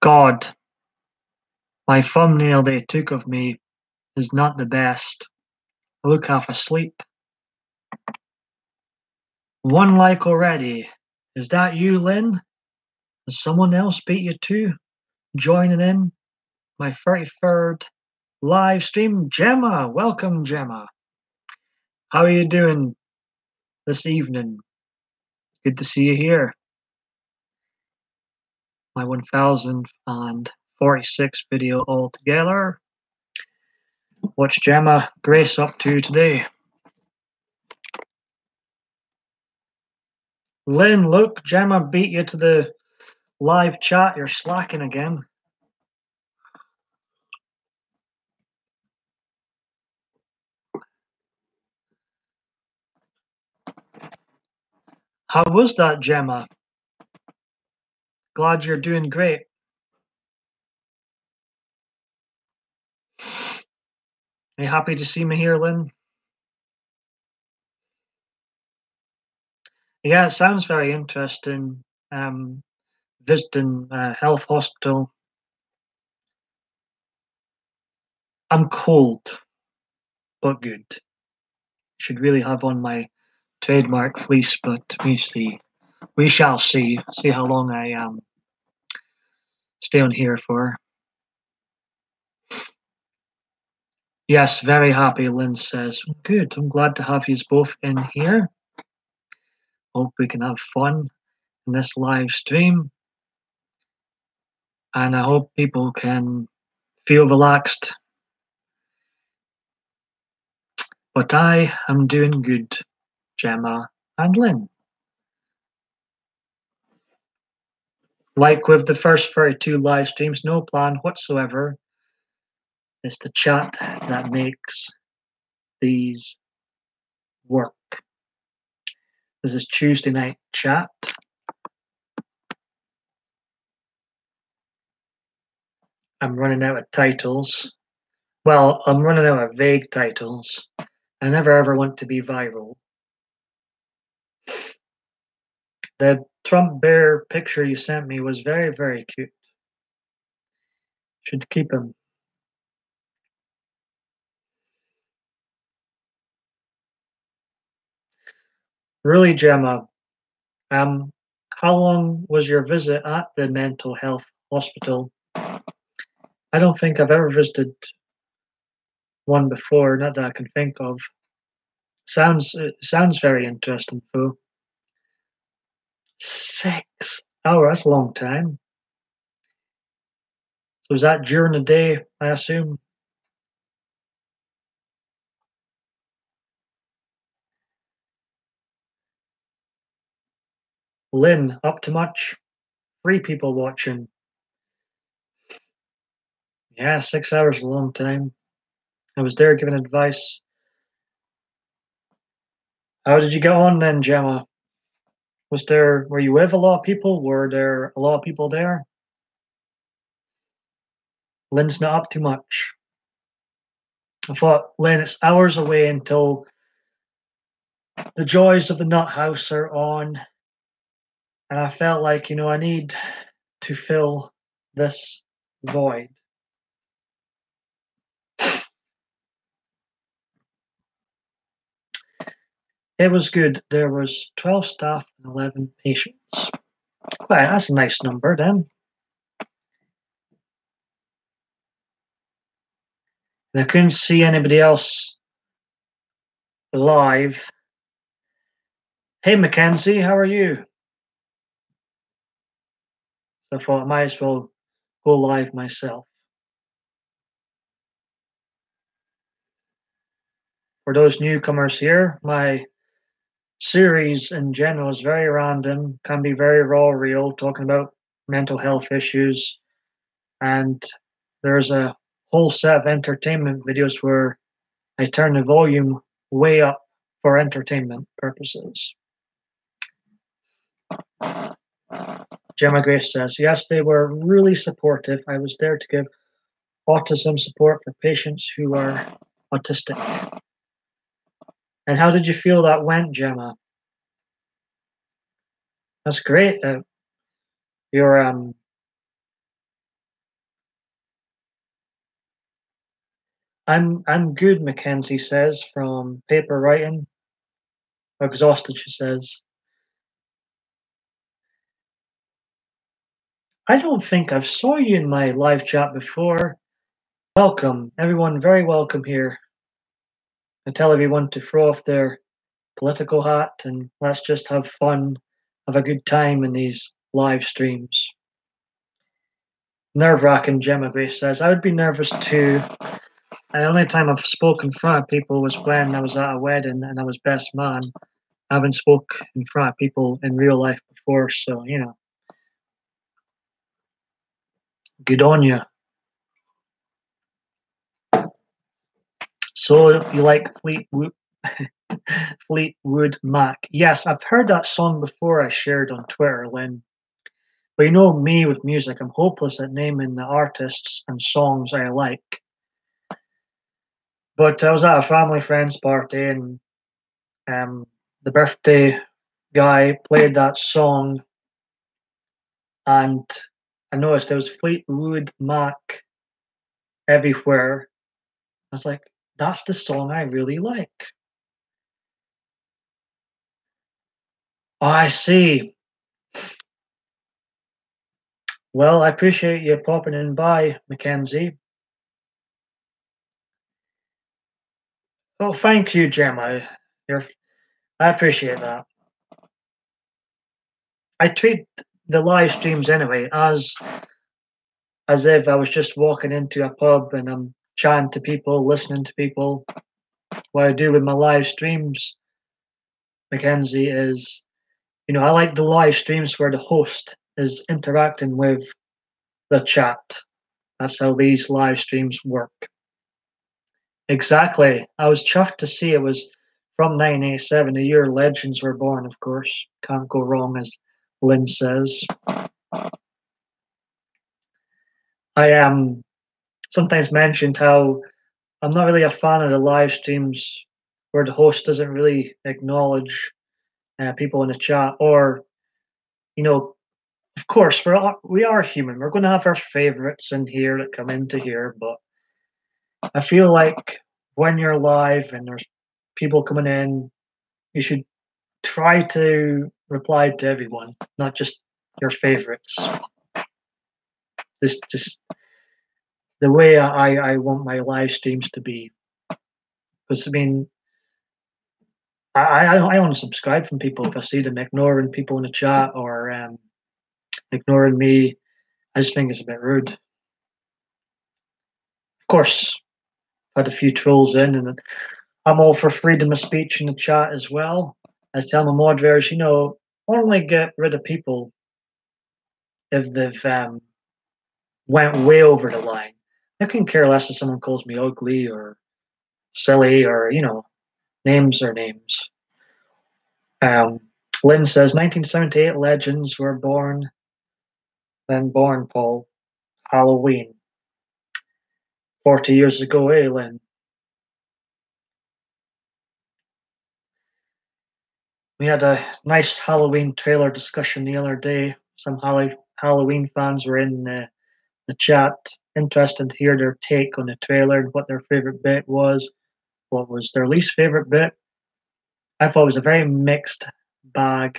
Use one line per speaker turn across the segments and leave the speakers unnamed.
God, my thumbnail they took of me is not the best. I look half asleep. 1 like already. Is that you, Lynn? Has someone else beat you too? Joining in my 33rd live stream. Gemma, welcome, Gemma. How are you doing this evening? Good to see you here. My 1046th video altogether. What's Gemma Grace up to today? Lynn, look, Gemma beat you to the live chat. You're slacking again. How was that, Gemma? Glad you're doing great. Are you happy to see me here, Lynn? Yeah, it sounds very interesting. Visiting a health hospital. I'm cold, but good. Should really have on my trademark fleece, but we see. We shall see. See how long I stay on here for. Yes, very happy, Lynn says. Good, I'm glad to have you both in here. Hope we can have fun in this live stream. And I hope people can feel relaxed. But I am doing good, Gemma and Lynn. Like with the first 32 live streams, no plan whatsoever. It's the chat that makes these work. This is Tuesday night chat. I'm running out of titles. Well, I'm running out of vague titles. I never ever want to be viral. The Trump bear picture you sent me was very, very cute. Should keep him. Really, Gemma, how long was your visit at the mental health hospital? I don't think I've ever visited one before, not that I can think of. Sounds very interesting, though. 6 hours, that's a long time. So was that during the day, I assume? Lynn, up to much? 3 people watching. Yeah, 6 hours is a long time. I was there giving advice. How did you get on then, Gemma? Were you with a lot of people? Were there a lot of people there? Lynn's not up too much. I thought, Lynn, it's hours away until the joys of the nut house are on. And I felt like, I need to fill this void. It was good. There was 12 staff and 11 patients. Well, that's a nice number then. And I couldn't see anybody else live. Hey, Mackenzie, how are you? So I thought I might as well go live myself. For those newcomers here, my series in general is very random, can be very raw, real, talking about mental health issues. And there's a whole set of entertainment videos where I turn the volume way up for entertainment purposes. Gemma Grace says, yes, they were really supportive. I was there to give autism support for patients who are autistic. And how did you feel that went, Gemma? That's great. You're I'm good, Mackenzie says from paper writing. Exhausted, she says. I don't think I've saw you in my live chat before. Welcome, everyone, very welcome here. I tell everyone to throw off their political hat and let's just have fun, have a good time in these live streams. Nerve-wracking, Gemma Grace says. I would be nervous too. The only time I've spoken in front of people was when I was at a wedding and I was best man. I haven't spoke in front of people in real life before, so good on you. So you like Fleetwood Mac? Yes, I've heard that song before. I shared on Twitter, Lynn. But you know me with music, I'm hopeless at naming the artists and songs I like. But I was at a family friend's party and the birthday guy played that song, and I noticed there was Fleetwood Mac everywhere. I was like, that's the song I really like. Oh, I see. Well, I appreciate you popping in by, Mackenzie. Oh, thank you, Gemma. I appreciate that. I treat the live streams anyway as if I was just walking into a pub and I'm chatting to people, listening to people. What I do with my live streams, Mackenzie, is I like the live streams where the host is interacting with the chat. That's how these live streams work. Exactly. I was chuffed to see it was from 1987, the year legends were born, of course. Can't go wrong, as Lynn says. I sometimes mentioned how I'm not really a fan of the live streams where the host doesn't really acknowledge people in the chat, or of course we are human. We're going to have our favorites in here that come into here, but I feel like when you're live and there's people coming in, you should try to reply to everyone, not just your favorites. This just the way I want my live streams to be. Because I mean, I unsubscribe from people if I see them ignoring people in the chat or ignoring me. I just think it's a bit rude. Of course, I've had a few trolls in, and I'm all for freedom of speech in the chat as well. I tell my moderators, only get rid of people if they've went way over the line. I couldn't care less if someone calls me ugly or silly or names are names. Lynn says 1978 legends were born, then born, Paul. Halloween. 40 years ago, eh, Lynn? We had a nice Halloween trailer discussion the other day. Some Halloween fans were in the chat, interested to hear their take on the trailer and what their favorite bit was, what was their least favorite bit. I thought it was a very mixed bag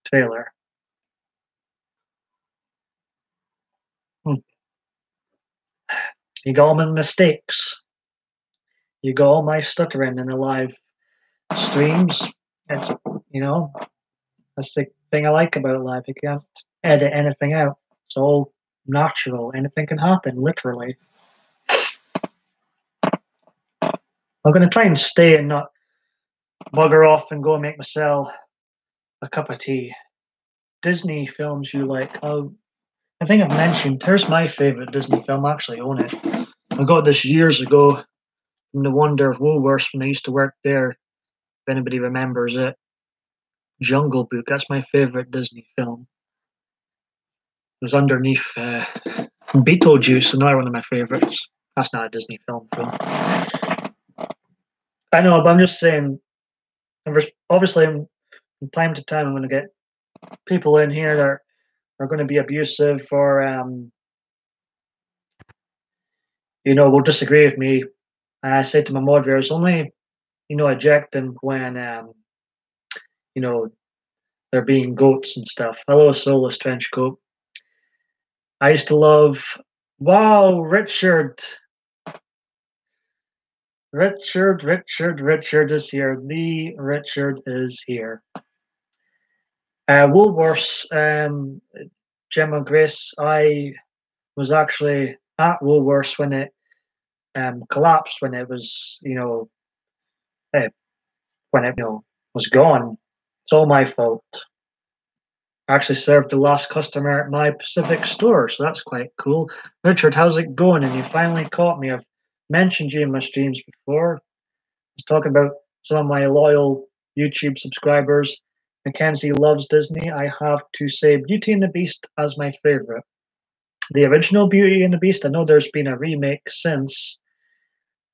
trailer. Hmm. You got all my mistakes. You got all my stuttering in the live streams. It's that's the thing I like about live. You can't edit anything out. It's all natural. Anything can happen, literally. I'm gonna try and stay and not bugger off and go and make myself a cup of tea. Disney films you like? Oh, I think I've mentioned. Here's my favorite Disney film. I actually own it. I got this years ago from the Wonder of Woolworths when I used to work there. If anybody remembers it, Jungle Book. That's my favorite Disney film. It was underneath Beetlejuice, another one of my favorites. That's not a Disney film, though. I know, but I'm just saying. Obviously, from time to time, I'm going to get people in here that are going to be abusive or will disagree with me. And I say to my moderators, only, eject them when, you know, they're being goats and stuff. Hello, Soulless Trenchcoat. I used to love, wow, Richard. Richard is here. The Richard is here. Woolworths, Gemma Grace, I was actually at Woolworths when it collapsed, when it was, uh, when it, was gone. It's all my fault. I actually served the last customer at my Pacific store, so that's quite cool. Richard, how's it going? And you finally caught me. I've mentioned you in my streams before. Let's talk about some of my loyal YouTube subscribers. Mackenzie loves Disney. I have to say Beauty and the Beast as my favorite. The original Beauty and the Beast, I know there's been a remake since.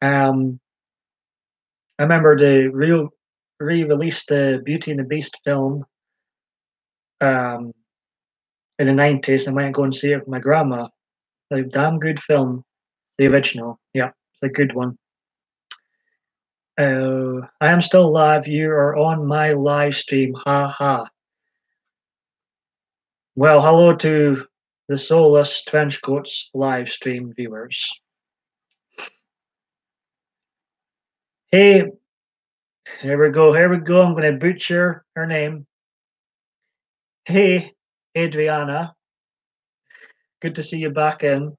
I remember they re-released the Beauty and the Beast film um, in the 90s. I went and go and see it with my grandma. A damn good film, the original. Yeah, it's a good one. I am still live. You are on my live stream. Ha ha. Well, hello to the Soulless Trenchcoats live stream viewers. Hey, here we go. Here we go. I'm going to butcher her name. Hey, Adriana. Good to see you back in.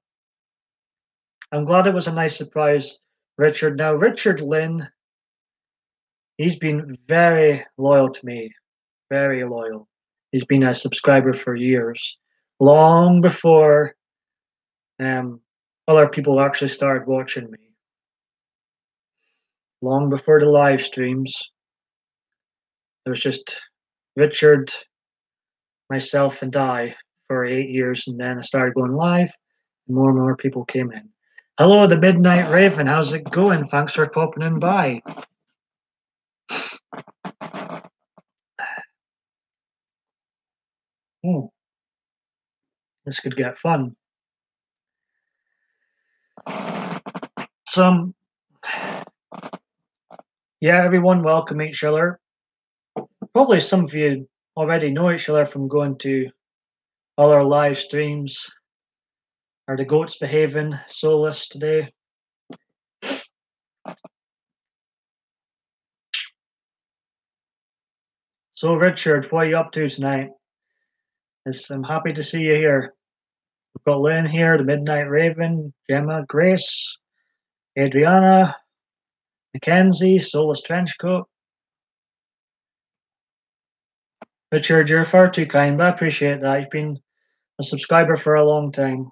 I'm glad it was a nice surprise, Richard. Now, Richard Lynn, he's been very loyal to me. Very loyal. He's been a subscriber for years, long before other people actually started watching me. Long before the live streams, it was just Richard, myself, and I for 8 years, and then I started going live, and more people came in. Hello, the Midnight Raven. How's it going? Thanks for popping in by. Oh, this could get fun. Yeah, everyone, welcome each other. Probably some of you already know each other from going to other live streams. Are the goats behaving? Soulless today. So, Richard, what are you up to tonight? I'm happy to see you here. We've got Lynn here, the Midnight Raven, Gemma, Grace, Adriana, Mackenzie, Soulless Trenchcoat. Richard, you're far too kind, but I appreciate that. You've been a subscriber for a long time.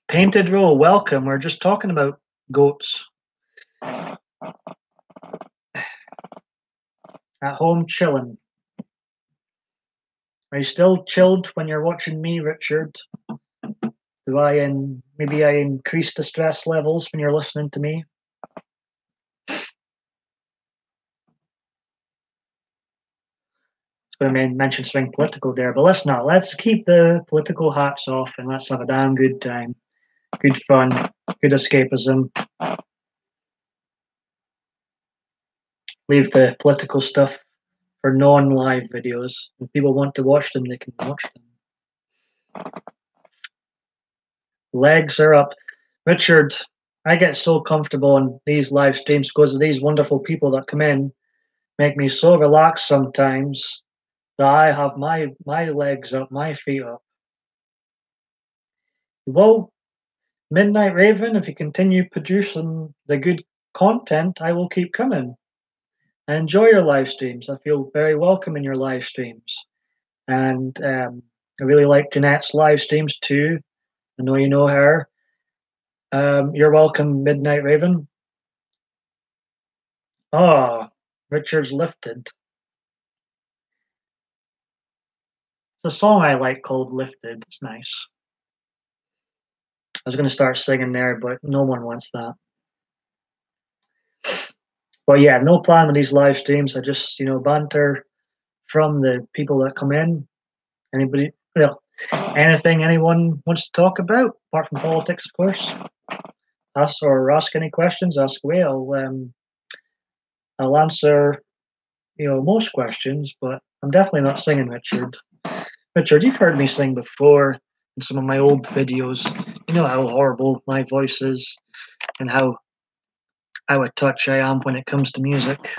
Painted Row, welcome. We're just talking about goats. At home chilling. Are you still chilled when you're watching me, Richard? Maybe I increase the stress levels when you're listening to me? I was going to mention something political there, but let's not. Let's keep the political hats off and let's have a damn good time. Good fun, good escapism. Leave the political stuff for non-live videos. If people want to watch them, they can watch them. Legs are up. Richard, I get so comfortable on these live streams because of these wonderful people that come in, make me so relaxed sometimes that I have my legs up, my feet up. Well, Midnight Raven, if you continue producing the good content, I will keep coming. I enjoy your live streams. I feel very welcome in your live streams. And I really like Jeanette's live streams too. I know you know her. You're welcome, Midnight Raven. Oh, Richard's Lifted. It's a song I like called Lifted. It's nice. I was going to start singing there, but no one wants that. But yeah, no plan with these live streams. I just, banter from the people that come in. Anybody, Anything anyone wants to talk about, apart from politics, of course? Ask any questions, ask away. I'll answer, most questions, but I'm definitely not singing, Richard. Richard, you've heard me sing before in some of my old videos. You know how horrible my voice is and how out of touch I am when it comes to music.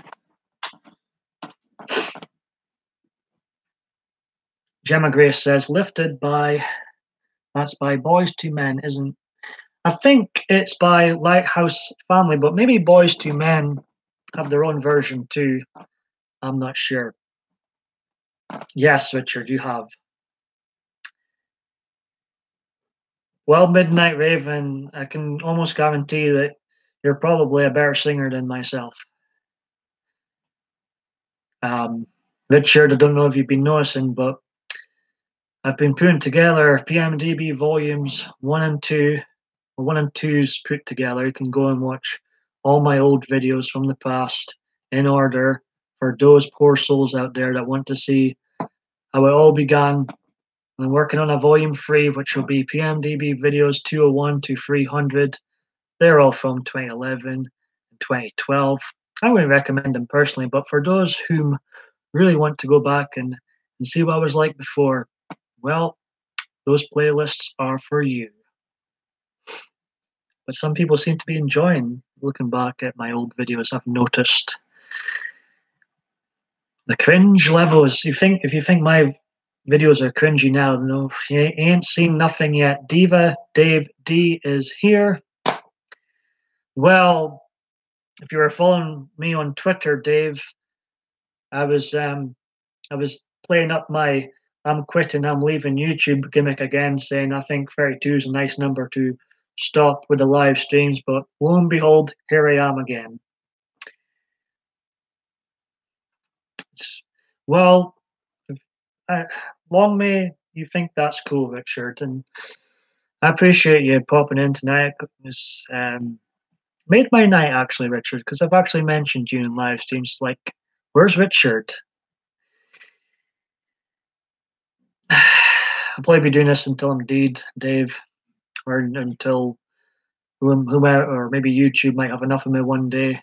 Gemma Grace says, lifted by, that's by Boys to Men, isn't. I think it's by Lighthouse Family, but maybe Boys to Men have their own version too. I'm not sure. Yes, Richard, you have. Well, Midnight Raven, I can almost guarantee that you're probably a better singer than myself. Richard, I don't know if you've been noticing, but I've been putting together PMDB volumes 1 and 2, or 1 and 2's put together. You can go and watch all my old videos from the past in order for those poor souls out there that want to see how it all began. I'm working on a volume 3, which will be PMDB videos 201 to 300. They're all from 2011 and 2012. I wouldn't recommend them personally, but for those whom really want to go back and see what I was like before, well, those playlists are for you. But some people seem to be enjoying looking back at my old videos, I've noticed. The cringe levels, if you think my videos are cringy now, no, you ain't seen nothing yet. Diva Dave D is here. Well, if you were following me on Twitter, Dave, I was playing up my I'm quitting, I'm leaving YouTube gimmick again, saying I think 32 is a nice number to stop with the live streams, but lo and behold, here I am again. Well, long may you think that's cool, Richard, and I appreciate you popping in tonight. It's made my night actually, Richard, because I've actually mentioned you in live streams. Like, where's Richard? I'll probably be doing this until I'm dead, Dave, or until whomever, or maybe YouTube might have enough of me one day.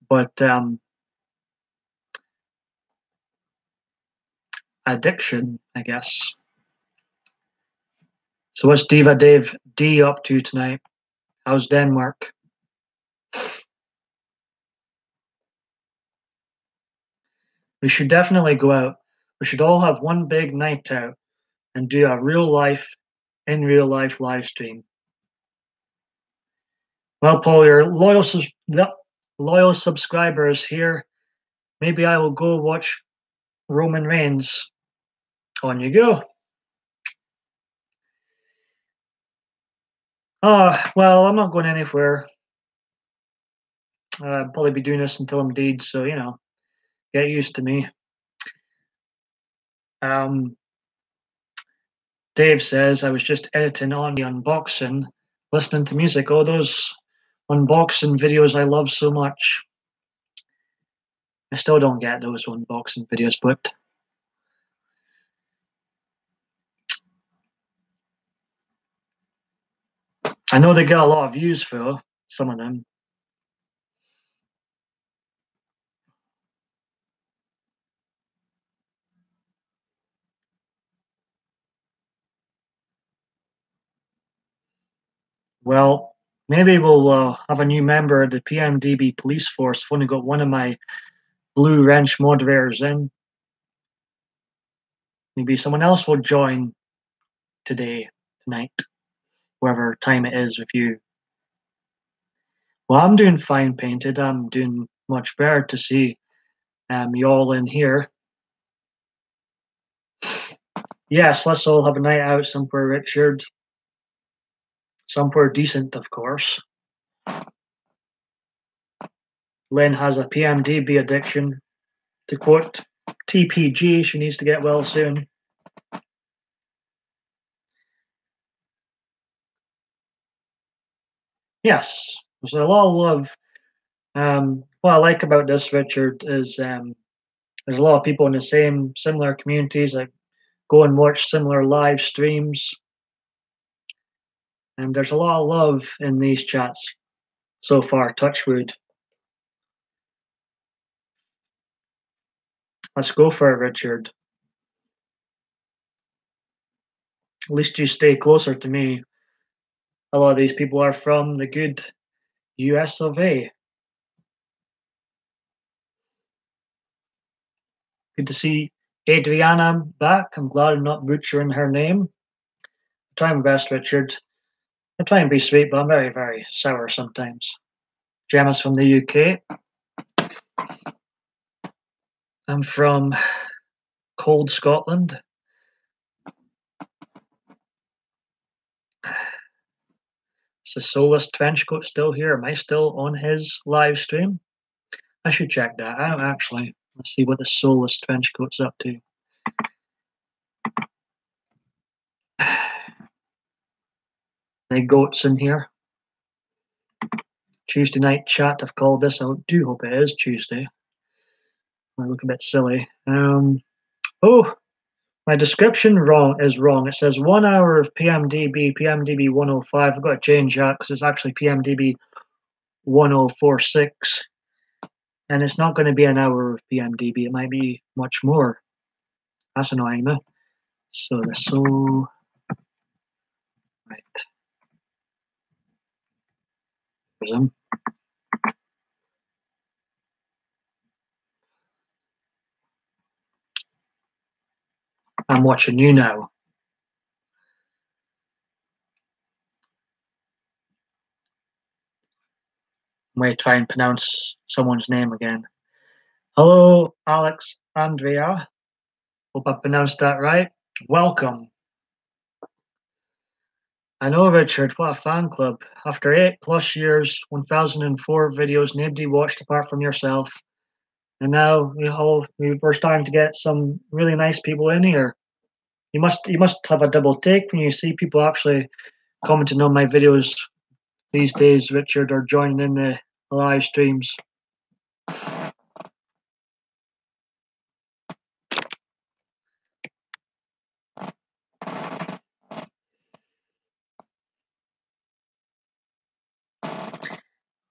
But addiction, I guess. So what's Diva Dave D up to tonight? How's Denmark? We should definitely go out. We should all have one big night out and do a in real life live stream. Well, Paul, your loyal subscribers here. Maybe I will go watch Roman Reigns. On you go. Oh, well, I'm not going anywhere. I'll probably be doing this until I'm dead, so, get used to me. Dave says, I was just editing on the unboxing, listening to music. Oh, those unboxing videos I love so much. I still don't get those unboxing videos, but I know they get a lot of views for some of them. Well, maybe we'll have a new member of the PMDB police force. I've only got one of my blue wrench moderators in. Maybe someone else will join tonight, whatever time it is with you. Well, I'm doing fine, Painted. I'm doing much better to see you all in here. Yes, let's all have a night out somewhere, Richard. Somewhere decent, of course. Lynn has a PMDB addiction. To quote TPG, she needs to get well soon. Yes, there's a lot of love. What I like about this, Richard, is There's a lot of people in the similar communities that go and watch similar live streams, and there's a lot of love in these chats so far. Touch wood. Let's go for it, Richard. At least you stay closer to me. A lot of these people are from the good US of A. Good to see Adriana back. I'm glad I'm not butchering her name. I try my best, Richard. I try and be sweet, but I'm very, very sour sometimes. Gemma's from the UK. I'm from cold Scotland. Is the Soulless Trenchcoat still here? Am I still on his live stream? I should check that out, actually. Let's see what the Soulless Trenchcoat's up to. Any goats in here? Tuesday night chat, I've called this. I do hope it is Tuesday. I look a bit silly. Oh, my description is wrong. It says 1 hour of PMDB 105. I've got to change that because it's actually PMDB 1046. And it's not going to be an hour of PMDB. It might be much more. That's annoying me. So the soul. Right. There's him. I'm watching you now. I'm going to try and pronounce someone's name again. Hello, Alex Andrea. Hope I pronounced that right. Welcome. I know, Richard, what a fan club. After 8+ years, 1004 videos, nobody watched apart from yourself. And now we're starting to get some really nice people in here. You must have a double take when you see people actually commenting on my videos these days, Richard, or joining in the live streams.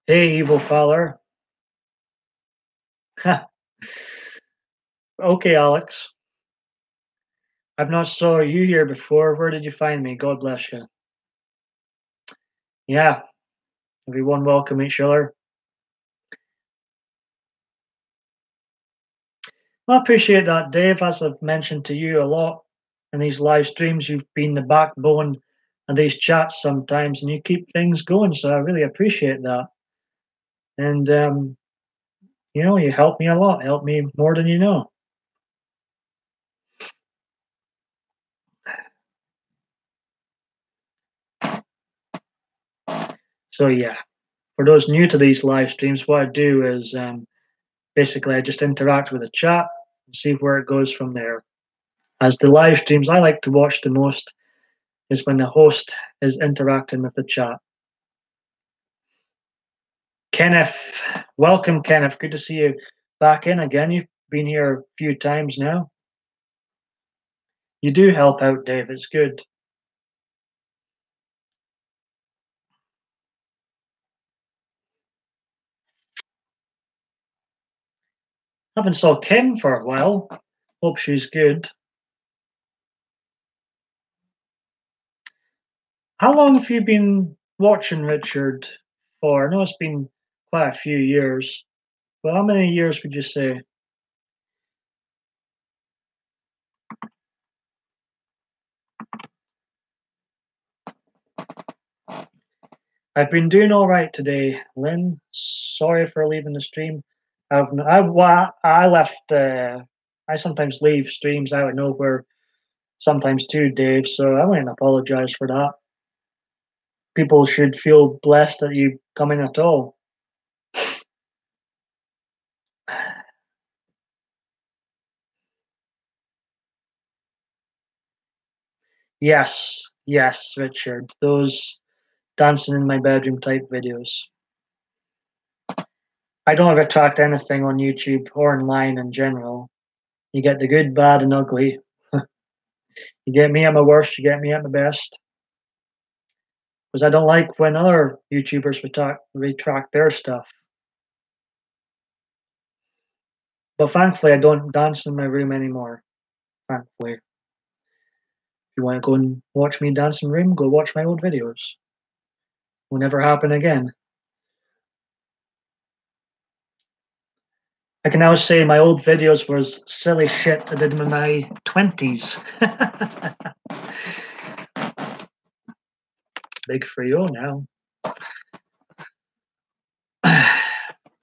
Hey, evil feller. Okay, Alex. I've not saw you here before. Where did you find me? God bless you. Yeah, everyone welcome each other. I appreciate that, Dave. As I've mentioned to you a lot in these live streams, you've been the backbone of these chats sometimes, and you keep things going. So I really appreciate that. And you help me a lot. Help me more than you know. So yeah, for those new to these live streams, what I do is basically I just interact with the chat and see where it goes from there. As the live streams I like to watch the most is when the host is interacting with the chat. Kenneth, welcome, Kenneth. Good to see you back in again. You've been here a few times now. You do help out, Dave. It's good. Haven't saw Kim for a while. Hope she's good. How long have you been watching Richard for? I know it's been quite a few years, but how many years would you say? I've been doing all right today, Lynn. Sorry for leaving the stream. I left. I sometimes leave streams out of nowhere, sometimes too, Dave. So I want to apologize for that. People should feel blessed that you come in at all. Yes, Richard. Those dancing in my bedroom type videos. I don't ever attract anything on YouTube or online in general. You get the good, bad, and ugly. You get me at my worst, you get me at my best. Because I don't like when other YouTubers retract their stuff. But thankfully, I don't dance in my room anymore. Thankfully. If you want to go and watch me dance in the room, go watch my old videos. Will never happen again. I can now say my old videos was silly shit I did in my 20s. Big for you now.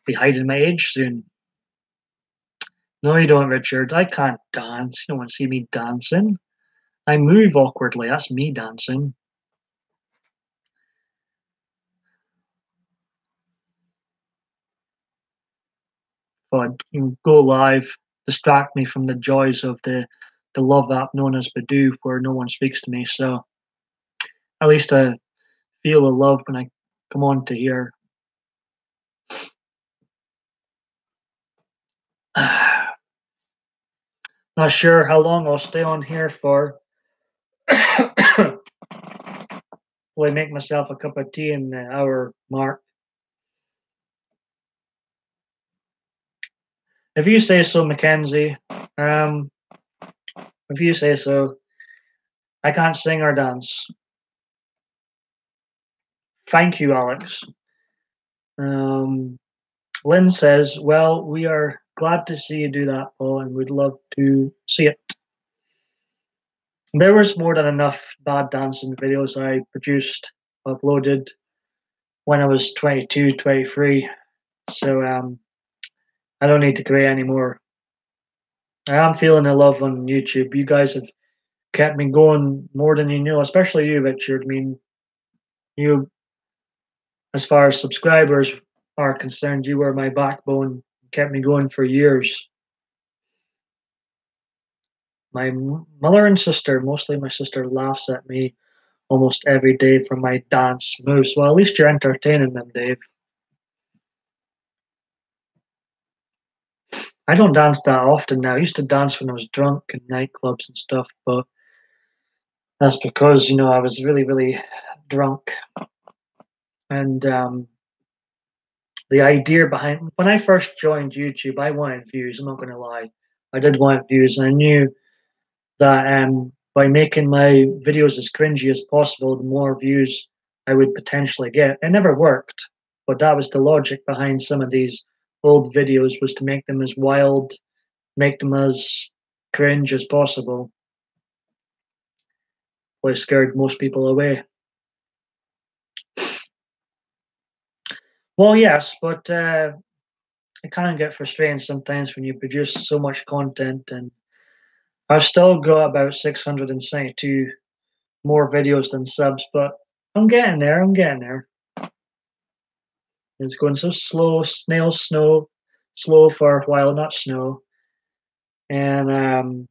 Be hiding my age soon. No, you don't, Richard. I can't dance. You don't want to see me dancing. I move awkwardly. That's me dancing. But go live, distract me from the joys of the love app known as Badoo, where no one speaks to me. So at least I feel the love when I come on to here. Not sure how long I'll stay on here for. Will I make myself a cup of tea in the hour mark? If you say so, Mackenzie. If you say so. I can't sing or dance. Thank you, Alex. Lynn says, well, we are glad to see you do that, Paul, and we'd love to see it. There was more than enough bad dancing videos I produced, uploaded when I was 22, 23. So I don't need to create any more. I am feeling the love on YouTube. You guys have kept me going more than you know, especially you, Richard. I mean, you, as far as subscribers are concerned, you were my backbone, kept me going for years. My mother and sister, mostly my sister, laughs at me almost every day for my dance moves. Well, at least you're entertaining them, Dave. I don't dance that often now. I used to dance when I was drunk in nightclubs and stuff, but that's because, I was really, really drunk. And the idea behind when I first joined YouTube, I wanted views. I'm not going to lie. I did want views, and I knew that by making my videos as cringy as possible, the more views I would potentially get. It never worked, but that was the logic behind some of these old videos, was to make them as wild, make them as cringe as possible. Well, it scared most people away. Well, yes, but it can get frustrating sometimes when you produce so much content, and I've still got about 672 more videos than subs, but I'm getting there. I'm getting there. It's going so slow, snail slow for a while, not snow. And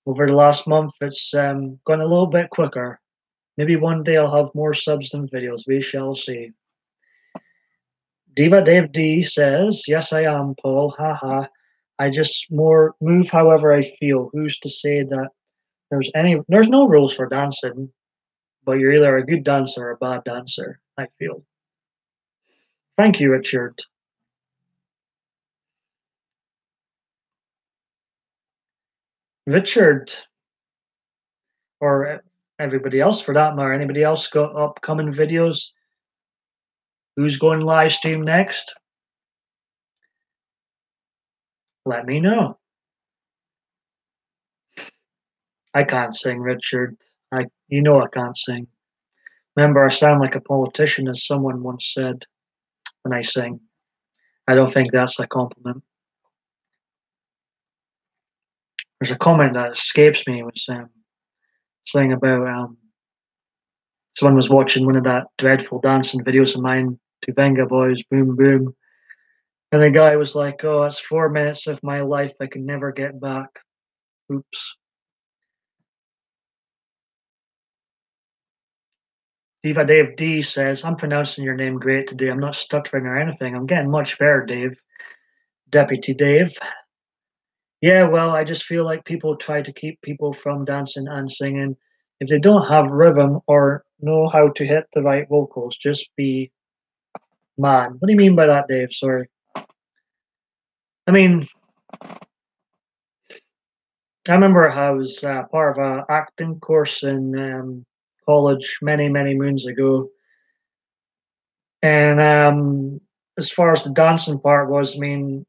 over the last month, it's gone a little bit quicker. Maybe one day I'll have more subs than videos. We shall see. Diva Dave D says, yes, I am, Paul. Haha. I just more move however I feel. Who's to say that there's no rules for dancing, but you're either a good dancer or a bad dancer, I feel. Thank you, Richard. Richard, or everybody else for that matter, anybody else got upcoming videos? Who's going live stream next? Let me know. I can't sing, Richard. I can't sing. Remember, I sound like a politician, as someone once said when I sing. I don't think that's a compliment. There's a comment that escapes me. It was saying about someone was watching one of that dreadful dancing videos of mine, to Venga Boys, Boom Boom, and the guy was like, "Oh, it's 4 minutes of my life I can never get back." Oops. Diva Dave D says, I'm pronouncing your name great today. I'm not stuttering or anything. I'm getting much better, Dave. Deputy Dave. Yeah, well, I just feel like people try to keep people from dancing and singing. If they don't have rhythm or know how to hit the right vocals, just be man. What do you mean by that, Dave? Sorry. I mean, I remember I was part of an acting course in college many, many moons ago. And as far as the dancing part was, I mean,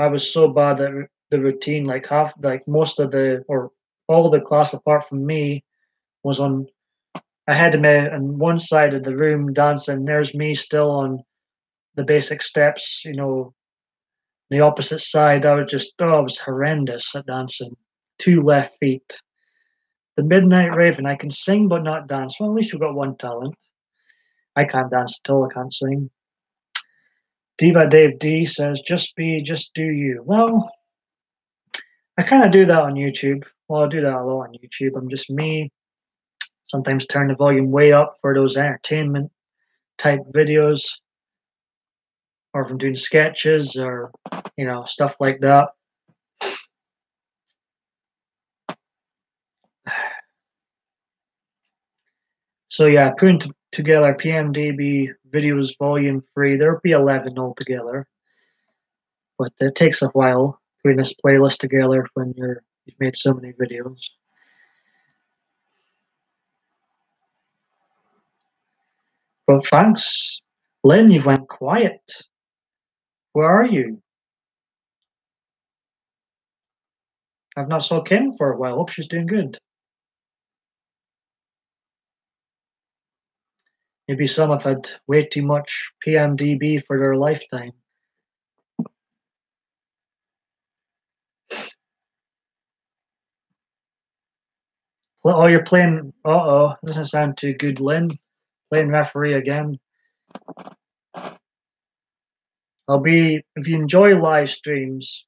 I was so bad at the routine. Like half, like most of the, or all of the class apart from me was on ahead of me on one side of the room dancing. There's me still on the basic steps, the opposite side. I was just, oh, I was horrendous at dancing. Two left feet. The Midnight Raven. I can sing but not dance. Well, at least you've got one talent. I can't dance at all. I can't sing. Diva Dave D says, just do you. Well, I kind of do that on YouTube. Well, I do that a lot on YouTube. I'm just me. Sometimes turn the volume way up for those entertainment type videos, or if I'm doing sketches or, stuff like that. So yeah, putting together PMDB videos volume 3, there'll be 11 altogether. But it takes a while putting this playlist together when you've made so many videos. But thanks. Lynn, you went quiet. Where are you? I've not saw Kim for a while. Hope she's doing good. Maybe some have had way too much PMDB for their lifetime. Oh, you're playing. Uh-oh, doesn't sound too good, Lynn. Playing referee again. If you enjoy live streams,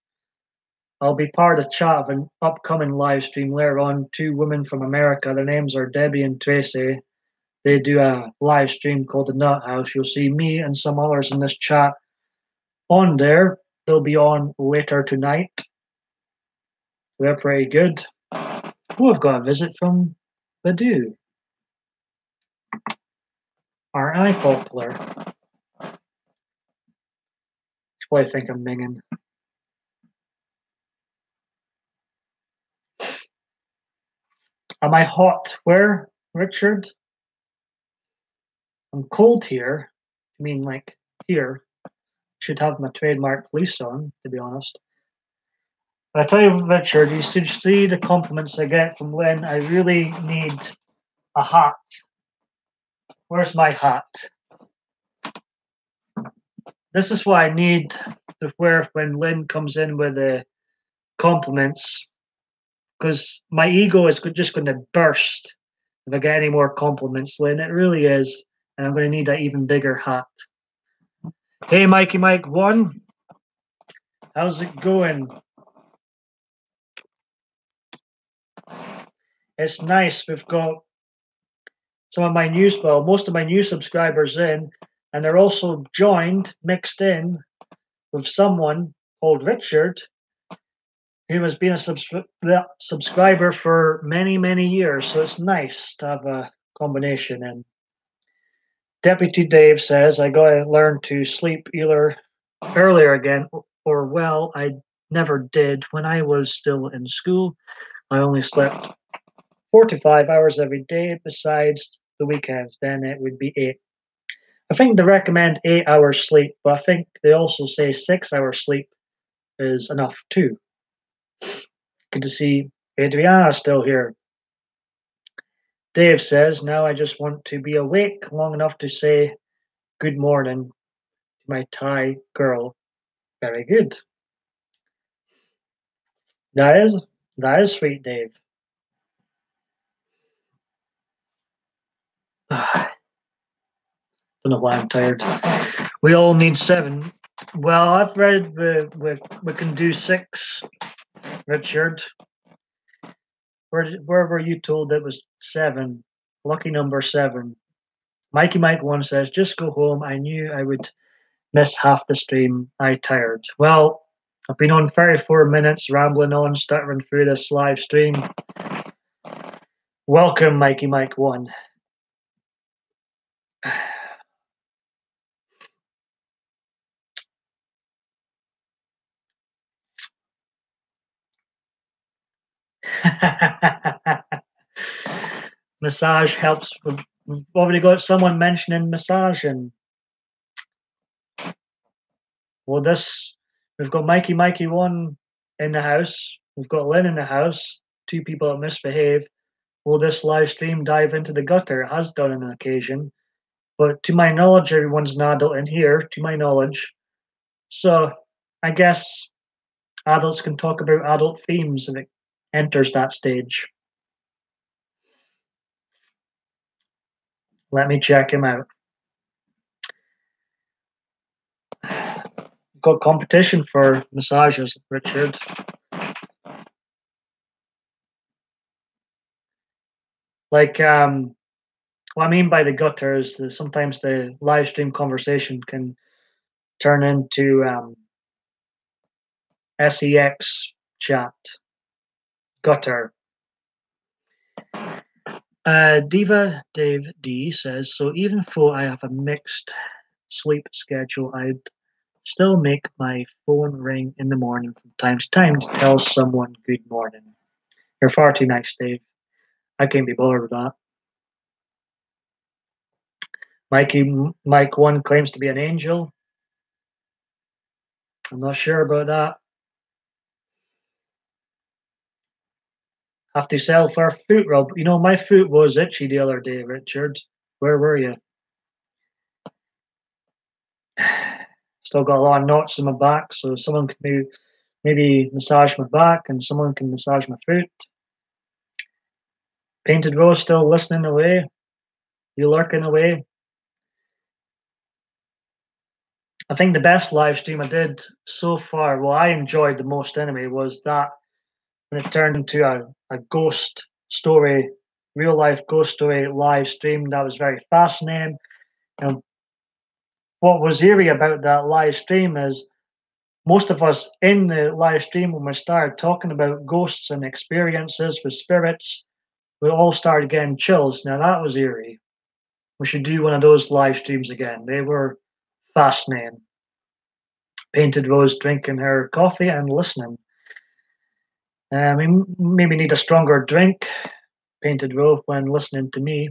I'll be part of the chat of an upcoming live stream later on. Two women from America, their names are Debbie and Tracy. They do a live stream called The Nut House. You'll see me and some others in this chat on there. They'll be on later tonight. They're pretty good. Oh, I've got a visit from Badu. Aren't I popular? You probably think I'm minging. Am I hot? Where, Richard? I'm cold here. I mean, like here. Should have my trademark fleece on, to be honest. But I tell you, Richard, you should see the compliments I get from Lynn. I really need a hat. Where's my hat? This is what I need to wear when Lynn comes in with the compliments, because my ego is just going to burst if I get any more compliments, Lynn. It really is. And I'm going to need an even bigger hat. Hey, Mikey Mike 1. How's it going? It's nice. We've got most of my new subscribers in, and they're also mixed in with someone called Richard, who has been a subscriber for many, many years. So it's nice to have a combination. And Deputy Dave says, I got to learn to sleep either earlier again, or well, I never did. When I was still in school, I only slept 4 to 5 hours every day besides the weekends. Then it would be 8. I think they recommend 8 hours sleep, but I think they also say 6 hours sleep is enough too. Good to see Adriana still here. Dave says, now I just want to be awake long enough to say good morning to my Thai girl. Very good. That is sweet, Dave. Don't know why I'm tired. We all need 7. Well, I've read we can do 6, Richard. Where were you told it was 7? Lucky number 7. Mikey Mike 1 says, just go home. I knew I would miss half the stream. I tired. Well, I've been on 34 minutes, rambling on, stuttering through this live stream. Welcome, Mikey Mike 1. Massage helps. We've already got someone mentioning massaging. Well, we've got Mikey 1 in the house. We've got Lynn in the house. 2 people that misbehave. Will this live stream dive into the gutter? It has done on an occasion. But to my knowledge, everyone's an adult in here, to my knowledge. So I guess adults can talk about adult themes if it enters that stage. Let me check him out. Got competition for massages, Richard. Like, what I mean by the gutter is that sometimes the live stream conversation can turn into sex chat. Gutter. Diva Dave D says, so even though I have a mixed sleep schedule, I'd still make my phone ring in the morning from time to time to tell someone good morning. You're far too nice, Dave. I can't be bothered with that. Mike 1 claims to be an angel. I'm not sure about that. Have to sell for a foot rub. You know, my foot was itchy the other day, Richard. Where were you? Still got a lot of knots in my back, so someone can maybe massage my back and someone can massage my foot. Painted Rose still listening away. You lurking away. I think the best live stream I did so far, well, I enjoyed the most anyway, was that when it turned into a ghost story, real life ghost story live stream. That was very fascinating. And what was eerie about that live stream is most of us in the live stream, when we started talking about ghosts and experiences with spirits, we all started getting chills. Now that was eerie. We should do one of those live streams again. They were fascinating. Painted Rose drinking her coffee and listening. We maybe need a stronger drink, Painted Rose, when listening to me.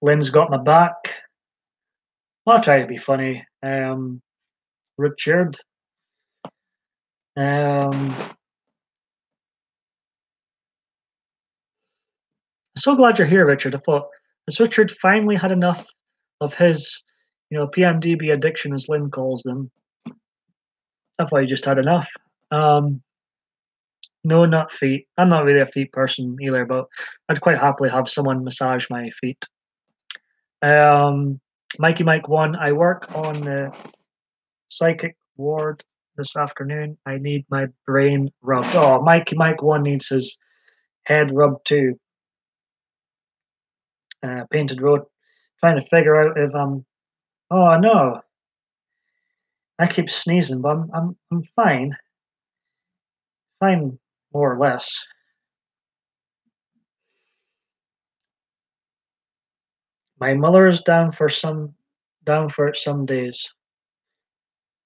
Lynn's got my back. I'll try to be funny. Richard. I'm so glad you're here, Richard. I thought, has Richard finally had enough of his, PMDB addiction, as Lynn calls them? I thought he just had enough. No, not feet. I'm not really a feet person either, but I'd quite happily have someone massage my feet. Mikey Mike 1, I work on the psychic ward this afternoon. I need my brain rubbed. Oh, Mikey Mike 1 needs his head rubbed too. Painted Road, trying to figure out if I'm. Oh no, I keep sneezing, but I'm fine, fine more or less. My mother is down for it some days.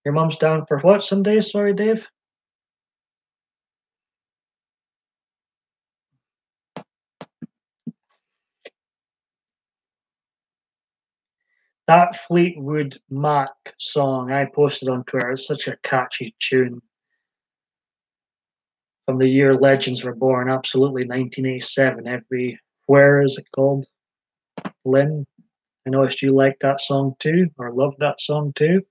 Your mom's down for what some days? Sorry, Dave. That Fleetwood Mac song I posted on Twitter is such a catchy tune. From the year legends were born, absolutely 1987. Where is it called? Lynn, I noticed you liked that song too, or loved that song too.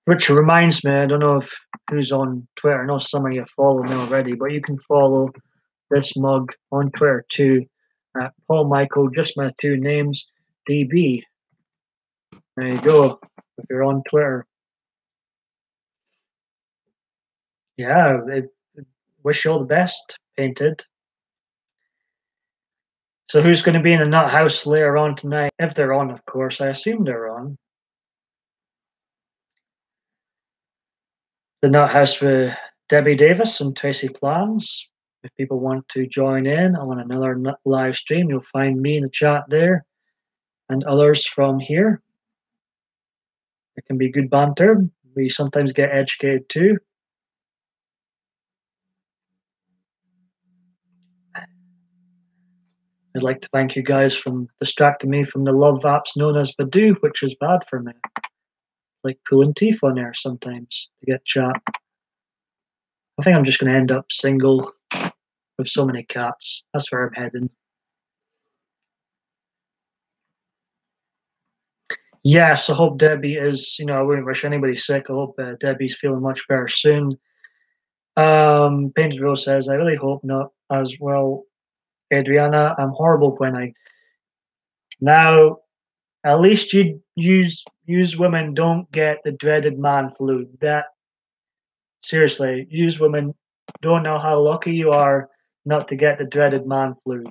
Which reminds me, I don't know if who's on Twitter. I know some of you follow me already, but you can follow this mug on Twitter too. Paul Michael, just my 2 names, DB. There you go. If you're on Twitter. Yeah, wish you all the best, Painted. So who's going to be in the nut house later on tonight? If they're on, of course. I assume they're on. The Nut House with Debbie Davis and Tracy Plans. If people want to join in on another live stream, you'll find me in the chat there and others from here. It can be good banter. We sometimes get educated too. I'd like to thank you guys for distracting me from the love apps known as Badoo, which is bad for me. Like pulling teeth on there sometimes to get chat. I think I'm just going to end up single with so many cats. That's where I'm heading. Yes, I hope Debbie is, I wouldn't wish anybody sick. I hope Debbie's feeling much better soon. Painted Rose says, I really hope not as well. Adriana, I'm horrible when I. Now, at least you use women don't get the dreaded man flu. That, seriously, use women don't know how lucky you are not to get the dreaded man flu.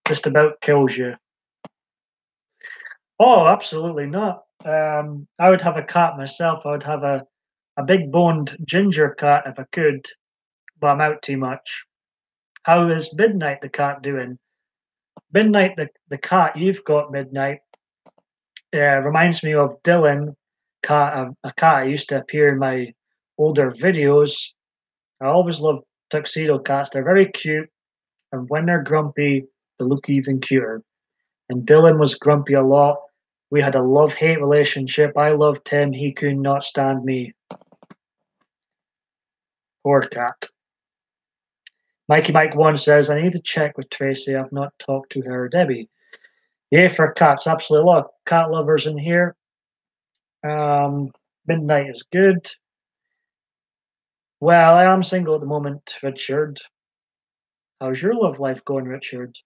Just about kills you. Oh, absolutely not. I would have a cat myself. I would have a big boned ginger cat if I could, but I'm out too much. How is Midnight the cat doing? Midnight the cat you've got, Midnight, reminds me of Dylan, a cat I used to appear in my older videos. I always love tuxedo cats. They're very cute, and when they're grumpy, they look even cuter. And Dylan was grumpy a lot. We had a love-hate relationship. I loved him. He could not stand me. Poor cat. Mikey Mike 1 says, I need to check with Tracy. I've not talked to her. Debbie. Yeah, for cats. Absolutely. A lot of cat lovers in here. Midnight is good. Well, I am single at the moment, Richard. How's your love life going, Richard?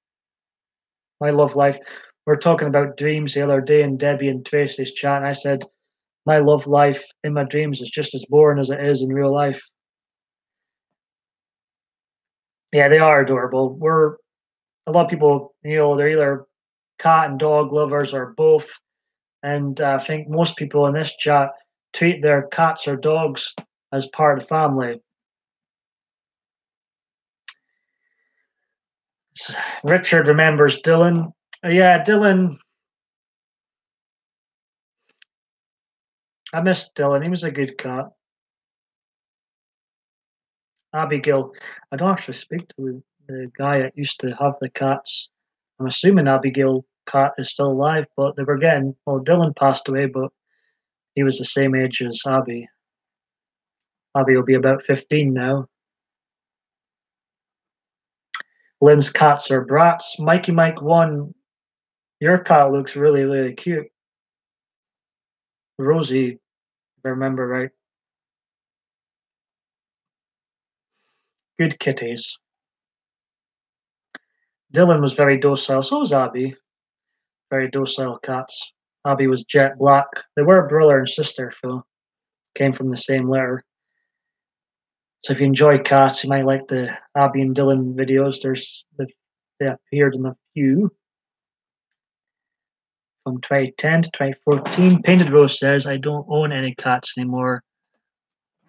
My love life. We are talking about dreams the other day in Debbie and Tracy's chat, and I said, my love life in my dreams is just as boring as it is in real life. Yeah, they are adorable. A lot of people, they're either cat and dog lovers or both. And I think most people in this chat treat their cats or dogs as part of the family. Richard remembers Dylan. Yeah, Dylan. I miss Dylan. He was a good cat. Abigail. I don't actually speak to the guy that used to have the cats. I'm assuming Abigail cat is still alive, but they were getting. Well, Dylan passed away, but he was the same age as Abby. Abby will be about 15 now. Lynn's cats are brats. Mikey Mike 1, your cat looks really, really cute. Rosie, if I remember right. Good kitties. Dylan was very docile, so was Abby. Very docile cats. Abby was jet black. They were brother and sister, so came from the same litter. So if you enjoy cats, you might like the Abby and Dylan videos. They appeared in a few. From 2010 to 2014. Painted Rose says, I don't own any cats anymore.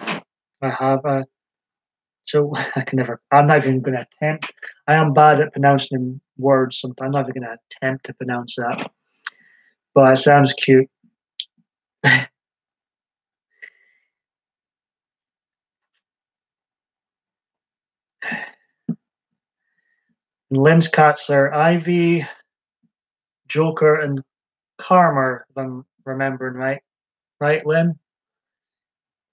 I have a. So I can never. I'm not even going to attempt. I am bad at pronouncing words sometimes. I'm not even going to attempt to pronounce that. But it sounds cute. And Lynn's cats are Ivy, Joker, and Karma, if I'm remembering right. Right, Lynn?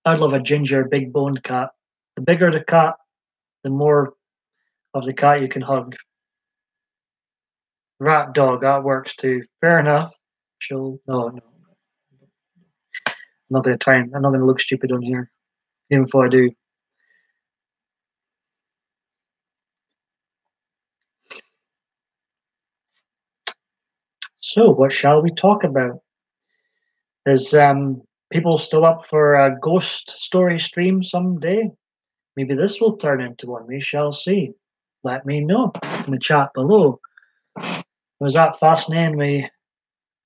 I'd love a ginger, big boned cat. The bigger the cat, the more of the cat you can hug. Rat dog, that works too. Fair enough. No. I'm not going to try and I'm not going to look stupid on here, even if I do. So, what shall we talk about? Is people still up for a ghost story stream someday? Maybe this will turn into one. We shall see. Let me know in the chat below. It was that fascinating? We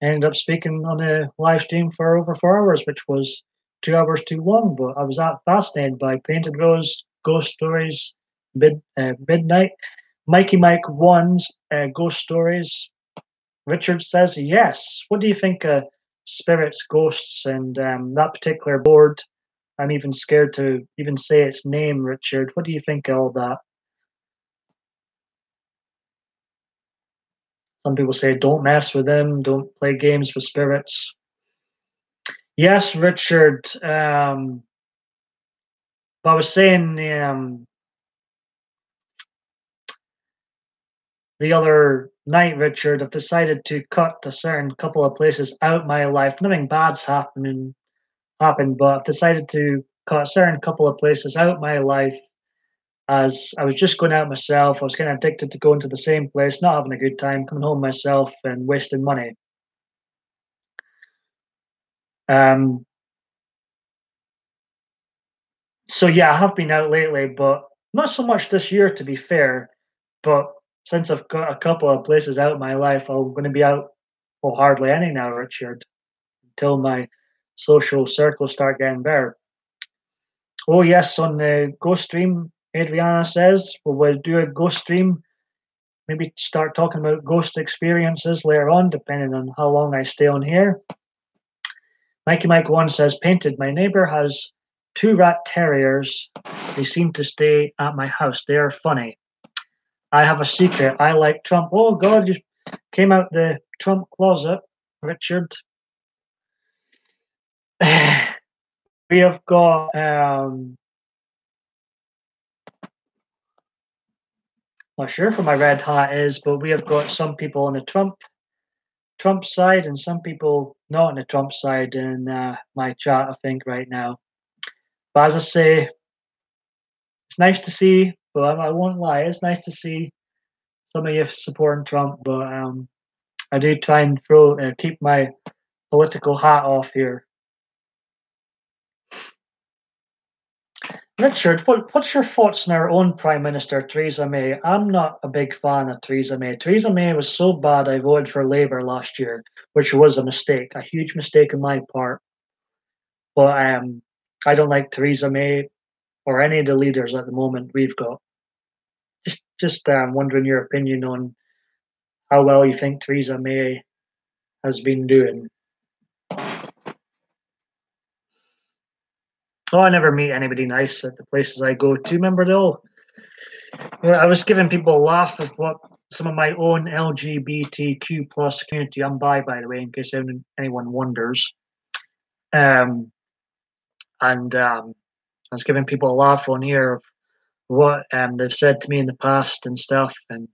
ended up speaking on a live stream for over 4 hours, which was 2 hours too long, but I was that fascinated by Painted Rose, Ghost Stories, Midnight, Mikey Mike One's Ghost Stories. Richard says yes. What do you think of spirits, ghosts, and that particular board? I'm even scared to even say its name, Richard. What do you think of all that? Some people say don't mess with them, don't play games with spirits. Yes, Richard. But I was saying the other night, Richard, I've decided to cut a certain couple of places out my life. Nothing bad's happened, but I've decided to cut a certain couple of places out my life as I was just going out myself. I was kind of addicted to going to the same place, not having a good time, coming home myself and wasting money. Um, so yeah, I have been out lately, but not so much this year, to be fair. But since I've got a couple of places out in my life, I'm going to be out well hardly any now, Richard, until my social circles start getting better. Oh yes, on the ghost stream, Adriana says we'll do a ghost stream. Maybe start talking about ghost experiences later on, depending on how long I stay on here. Mikey Mike One says, Painted, my neighbor has two rat terriers. They seem to stay at my house. They are funny. I have a secret. I like Trump. Oh God, you came out the Trump closet, Richard. We have got not sure who my red hat is, but we have got some people on the Trump side and some people not on the Trump side in my chat, I think, right now. But as I say, it's nice to see, but I won't lie, it's nice to see some of you supporting Trump, but I do try and keep my political hat off here. Richard, what's your thoughts on our own Prime Minister, Theresa May? I'm not a big fan of Theresa May. Theresa May was so bad I voted for Labour last year, which was a mistake, a huge mistake on my part. But I don't like Theresa May or any of the leaders at the moment we've got. Just wondering your opinion on how well you think Theresa May has been doing. Oh, I never meet anybody nice at the places I go to. Remember though, I was giving people a laugh at what some of my own LGBTQ plus community. I'm by the way, in case anyone wonders. And I was giving people a laugh on here of what they've said to me in the past and stuff. And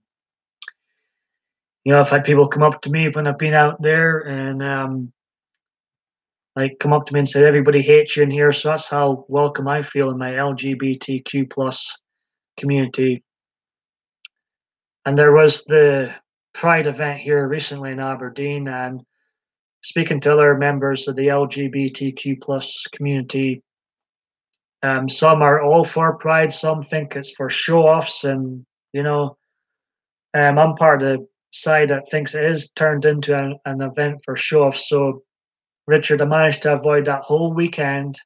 I've had people come up to me when I've been out there and like come up to me and say everybody hates you in here. So that's how welcome I feel in my LGBTQ plus community. And there was the Pride event here recently in Aberdeen, and speaking to other members of the LGBTQ plus community, some are all for Pride, some think it's for show offs, and I'm part of the side that thinks it is turned into an event for show offs. So, Richard, I managed to avoid that whole weekend,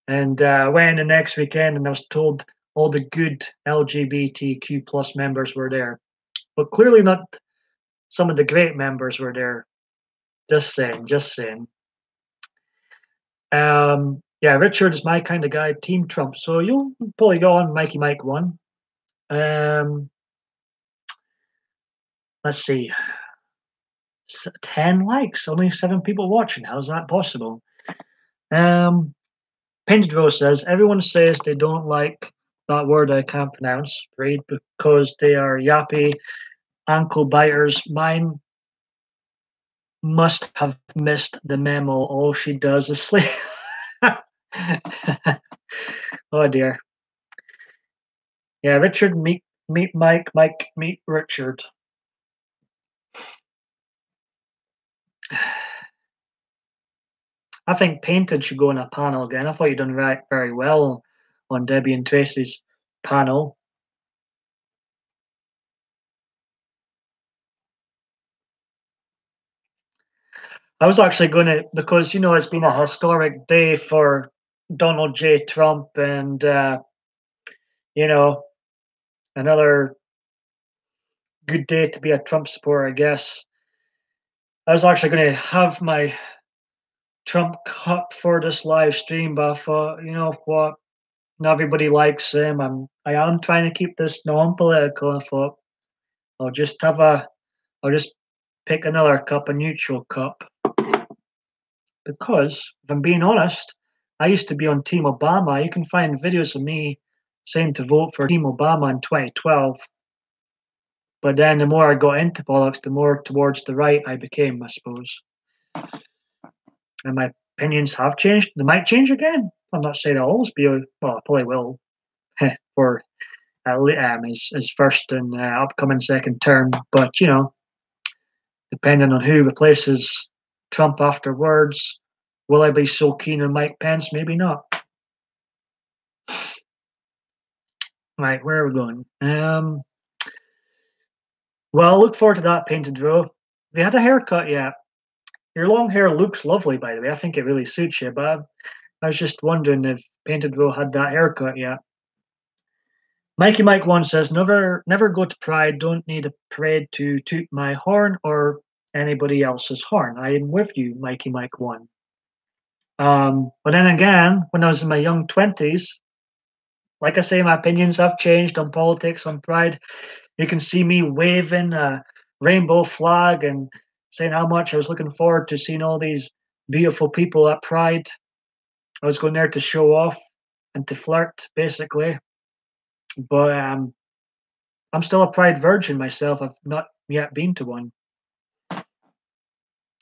and went in the next weekend, and I was told all the good LGBTQ plus members were there, but clearly not some of the great members were there. Just saying, just saying. Yeah, Richard is my kind of guy, Team Trump. So you'll probably go on Mikey Mike One. Um, let's see, 10 likes, only 7 people watching. How's that possible? Painted Rose says everyone says they don't like that word I can't pronounce, right? Because they are yappy ankle biters. Mine must have missed the memo. All she does is sleep. Oh dear. Yeah, Richard, meet Mike, Mike, meet Richard. I think Painted should go on a panel again. I thought you'd done very well on Debbie and Tracy's panel. I was actually going to, because it's been a historic day for Donald J. Trump, and you know another good day to be a Trump supporter, I guess. I was actually going to have my Trump cup for this live stream, but I thought, you know what? Not everybody likes him. I am trying to keep this non-political. I thought I'll just have a I'll just pick another cup, a neutral cup, because if I'm being honest, I used to be on Team Obama. You can find videos of me saying to vote for Team Obama in 2012. But then the more I got into politics, the more towards the right I became, I suppose. And my opinions have changed. They might change again. I'm not saying I'll always be, well, I probably will for his first and upcoming second term. But, depending on who replaces Trump afterwards, will I be so keen on Mike Pence? Maybe not. Right, where are we going? Well, look forward to that, Painted Row. Have you had a haircut yet? Your long hair looks lovely, by the way. I think it really suits you, but I was just wondering if Painted Row had that haircut yet. Mikey Mike 1 says, never go to Pride. Don't need a parade to toot my horn or anybody else's horn. I am with you, Mikey Mike 1. But then again, when I was in my young 20s, like I say, my opinions have changed on politics, on Pride. You can see me waving a rainbow flag and saying how much I was looking forward to seeing all these beautiful people at Pride. I was going there to show off and to flirt, basically. But I'm still a Pride virgin myself. I've not yet been to one.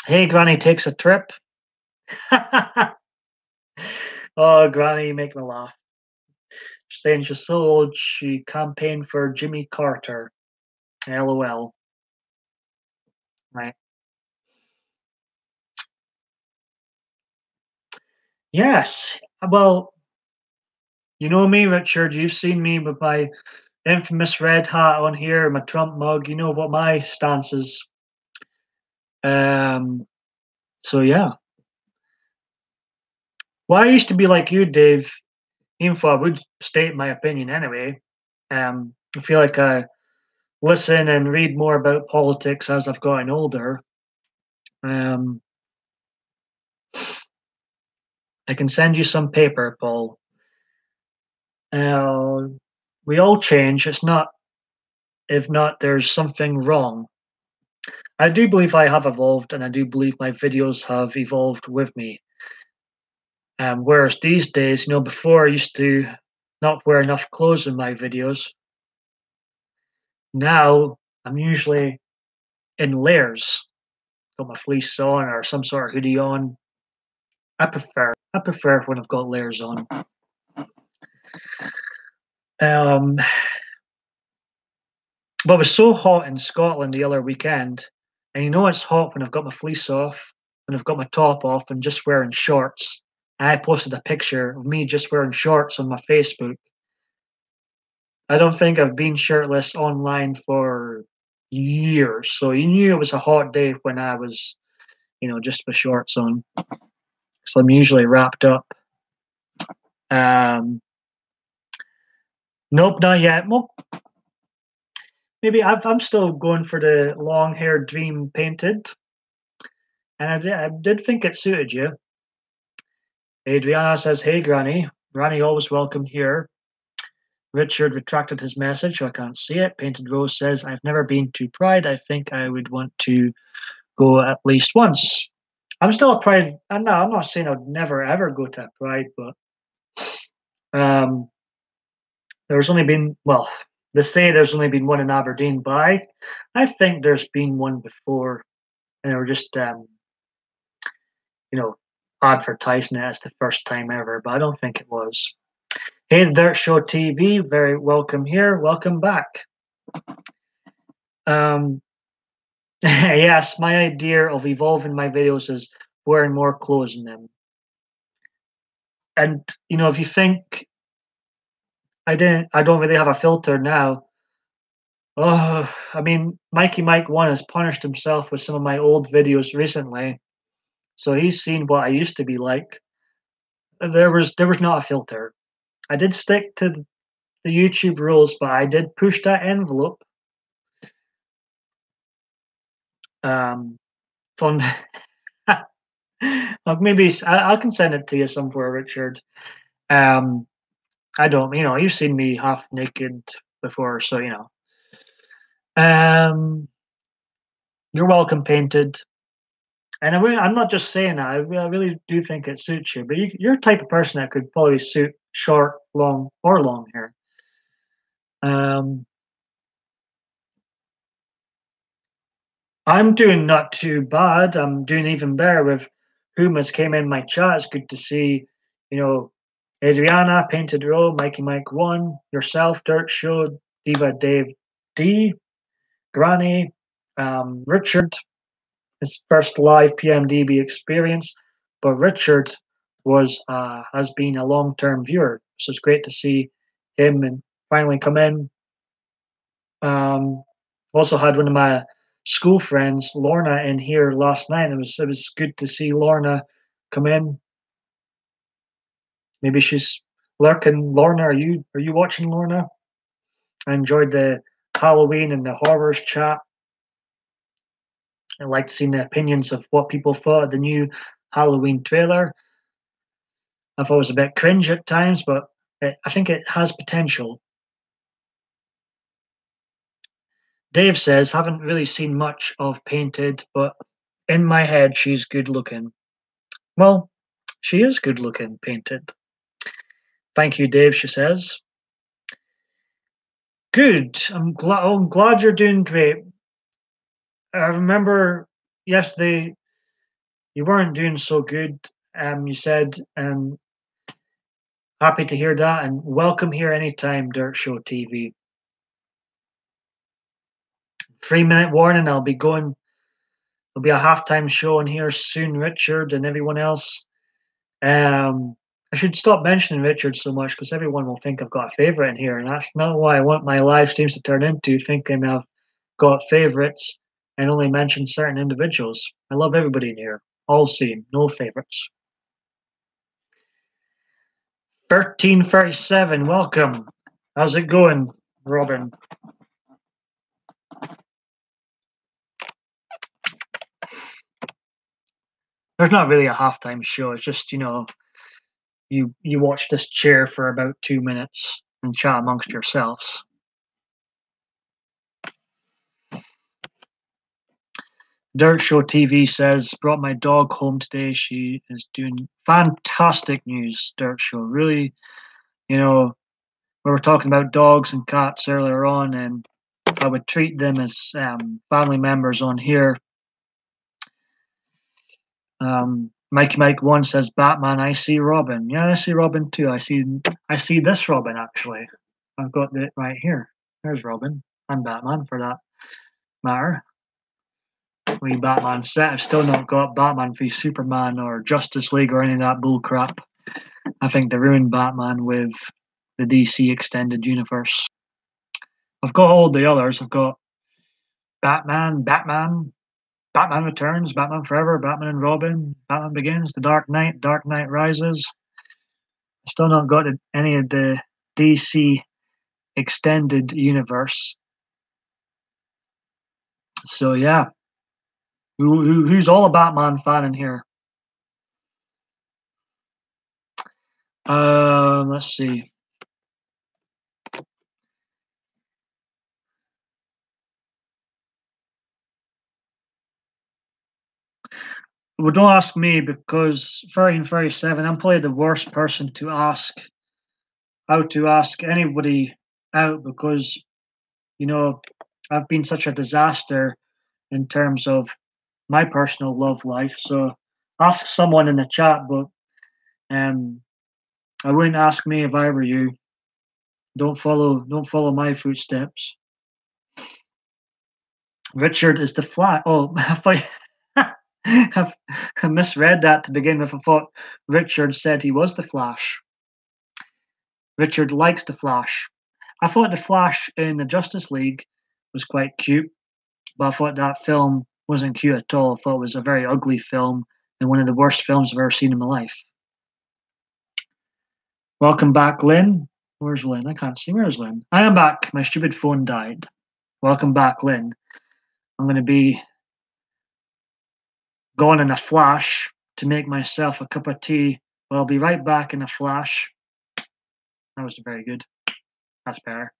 Hey, Granny takes a trip. Oh, Granny, you make me laugh. She's saying she's so old she campaigned for Jimmy Carter. LOL. Right. Yes. Well, you know me, Richard. You've seen me with my infamous red hat on here, my Trump mug. You know what my stance is. Um, so yeah. Well, I used to be like you, Dave. Even if I would state my opinion anyway. I feel like I listen and read more about politics as I've gotten older. Um, I can send you some paper, Paul. Uh, we all change. It's not, if not, there's something wrong. I do believe I have evolved, and I do believe my videos have evolved with me. Whereas these days, before I used to not wear enough clothes in my videos. Now I'm usually in layers. Got my fleece on or some sort of hoodie on. I prefer when I've got layers on. Um, but it was so hot in Scotland the other weekend, and it's hot when I've got my fleece off, when I've got my top off, and just wearing shorts. And I posted a picture of me just wearing shorts on my Facebook. I don't think I've been shirtless online for years, so you knew it was a hot day when I was, just with shorts on. So I'm usually wrapped up. Um, nope, not yet. Well, maybe I'm still going for the long hair dream painted, and I did think it suited you. Adriana says, "Hey, Granny. Granny always welcome here." Richard retracted his message, so I can't see it. Painted Rose says, "I've never been to Pride. I think I would want to go at least once." I'm still a Pride. I'm not saying I'd never ever go to a Pride, but um, there's only been they say there's only been one in Aberdeen, but I think there's been one before, and they were just you know advertising it as the first time ever, but I don't think it was. Hey, the Dirt Show TV, very welcome here. Welcome back. Um, yes, my idea of evolving my videos is wearing more clothes in them. And if you think I don't really have a filter now. Oh, I mean, Mikey Mike 1 has punished himself with some of my old videos recently. So he's seen what I used to be like. There was not a filter. I did stick to the YouTube rules, but I did push that envelope. It's on. Maybe I can send it to you somewhere, Richard. Um, I don't, you've seen me half naked before, so Um, you're welcome painted. And I'm not just saying that. I really do think it suits you. But you're a type of person that could probably suit short, long, or long hair. Um, I'm doing not too bad. I'm doing even better with whom has came in my chat. It's good to see, you know, Adriana, Painted Row, Mikey Mike One, yourself, Dirt Show, Diva Dave D, Granny, Richard, his first live PMDB experience. But Richard has been a long term viewer, so it's great to see him and finally come in. Also had one of my school friends, Lorna, in here last night. It was good to see Lorna come in. Maybe she's lurking. Lorna, are you watching, Lorna? I enjoyed the Halloween and the horrors chat. I liked seeing the opinions of what people thought of the new Halloween trailer. I thought it was a bit cringe at times, but I think it has potential. Dave says, haven't really seen much of Painted, but in my head, she's good looking. Well, she is good looking, Painted. Thank you, Dave, she says. Good. I'm glad you're doing great. I remember yesterday you weren't doing so good. You said, happy to hear that, and welcome here anytime, Dirt Show TV. 3-minute warning, I'll be going. There'll be a halftime show in here soon, Richard and everyone else. I should stop mentioning Richard so much because everyone will think I've got a favorite in here, and that's not what I want my live streams to turn into, thinking I've got favorites and only mention certain individuals. I love everybody in here. All same, no favorites. 1337, welcome. How's it going, Robin? There's not really a halftime show. It's just, you watch this chair for about 2 minutes and chat amongst yourselves. Dirt Show TV says, brought my dog home today. She is doing fantastic news, Dirt Show. Really, we were talking about dogs and cats earlier on, and I would treat them as family members on here. Mikey Mike One says, Batman, I see Robin. Yeah, I see Robin too. I see this Robin, actually. I've got it right here. There's Robin and Batman, for that matter. Wee Batman set. I've still not got Batman v Superman or Justice League or any of that bull crap. I think they ruined Batman with the DC extended universe. I've got all the others. I've got Batman Returns, Batman Forever, Batman and Robin, Batman Begins, The Dark Knight, Dark Knight Rises. I've still not got any of the DC extended universe. So yeah. Who's all a Batman fan in here? Let's see. Well, don't ask me because 1337, I'm probably the worst person to ask how to ask anybody out because, I've been such a disaster in terms of my personal love life. So ask someone in the chat, but I wouldn't ask me if I were you. Don't follow my footsteps. Richard is the Flash. Oh, I misread that to begin with. I thought Richard said he was the Flash. Richard likes the Flash. I thought the Flash in the Justice League was quite cute, but I thought that film wasn't cute at all. I thought it was a very ugly film and one of the worst films I've ever seen in my life. Welcome back, Lynn. Where's Lynn? I can't see. Where's Lynn? I am back. My stupid phone died. Welcome back, Lynn. I'm going to be going in a flash to make myself a cup of tea. But I'll be right back in a flash. That was very good. That's better.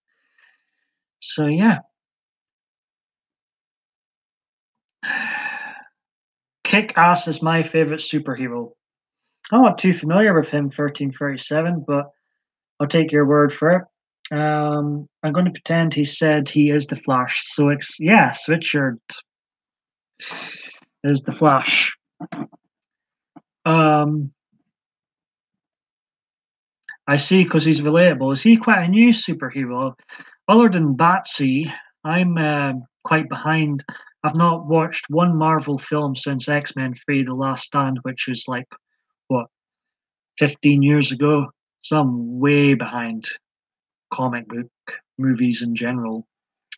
So, yeah. Kick-Ass is my favorite superhero. I'm not too familiar with him, 1337, but I'll take your word for it. I'm going to pretend he said he is the Flash. So it's, yes, Richard is the Flash. I see, because he's relatable. Is he quite a new superhero? Other than Batsy, I'm quite behind. I've not watched one Marvel film since X-Men 3: The Last Stand, which is like, what, 15 years ago? So I'm way behind comic book movies in general.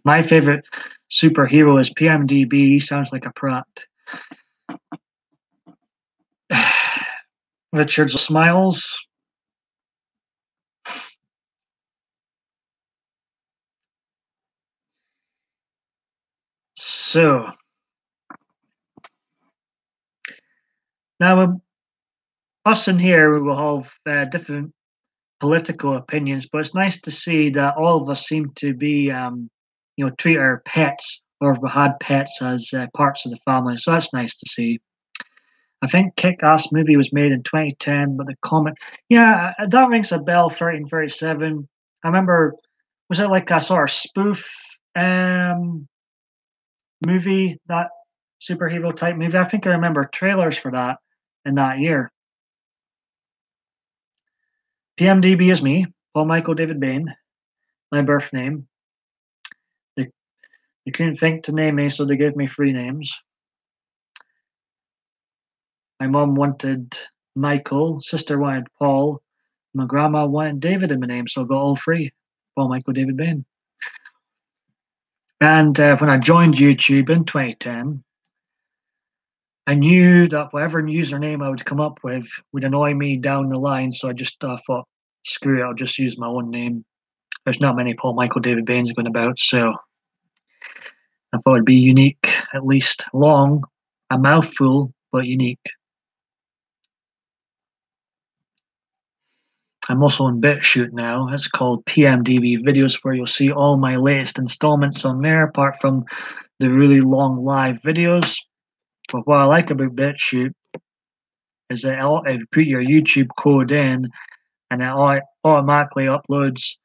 My favorite superhero is PMDB. He sounds like a prat. Richard smiles. So now, us in here, we will have different political opinions, but it's nice to see that all of us seem to be, treat our pets, or if we had pets, as parts of the family. So that's nice to see. I think Kick-Ass movie was made in 2010, but the comic, yeah, that rings a bell. 1337. I remember, was it like a sort of spoof movie, that superhero type movie? I think I remember trailers for that in that year. PMDB is me, Paul Michael David Bain, my birth name. They couldn't think to name me, so they gave me three names. My mom wanted Michael, sister wanted Paul, my grandma wanted David in my name, so I got all three. Paul Michael David Bain. And when I joined YouTube in 2010, I knew that whatever username I would come up with would annoy me down the line, so I just thought, screw it, I'll just use my own name. There's not many Paul Michael David Bains going about, so I thought it'd be unique, at least long, a mouthful, but unique. I'm also on BitChute now. It's called PMDB Videos, where you'll see all my latest installments on there, apart from the really long live videos. But what I like about BitChute is that if you put your YouTube code in, and it automatically uploads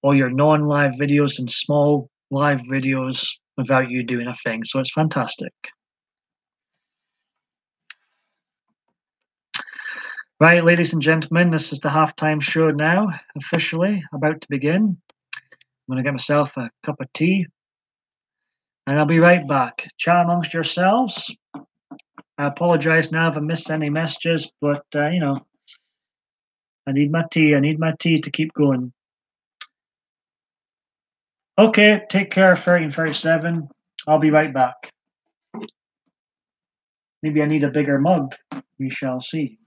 all your non-live videos and small live videos without you doing a thing. So it's fantastic. Right, ladies and gentlemen, this is the halftime show now, officially about to begin. I'm going to get myself a cup of tea, and I'll be right back. Chat amongst yourselves. I apologize now if I missed any messages, but I need my tea. I need my tea to keep going. Okay, take care, 1337. I'll be right back. Maybe I need a bigger mug. We shall see.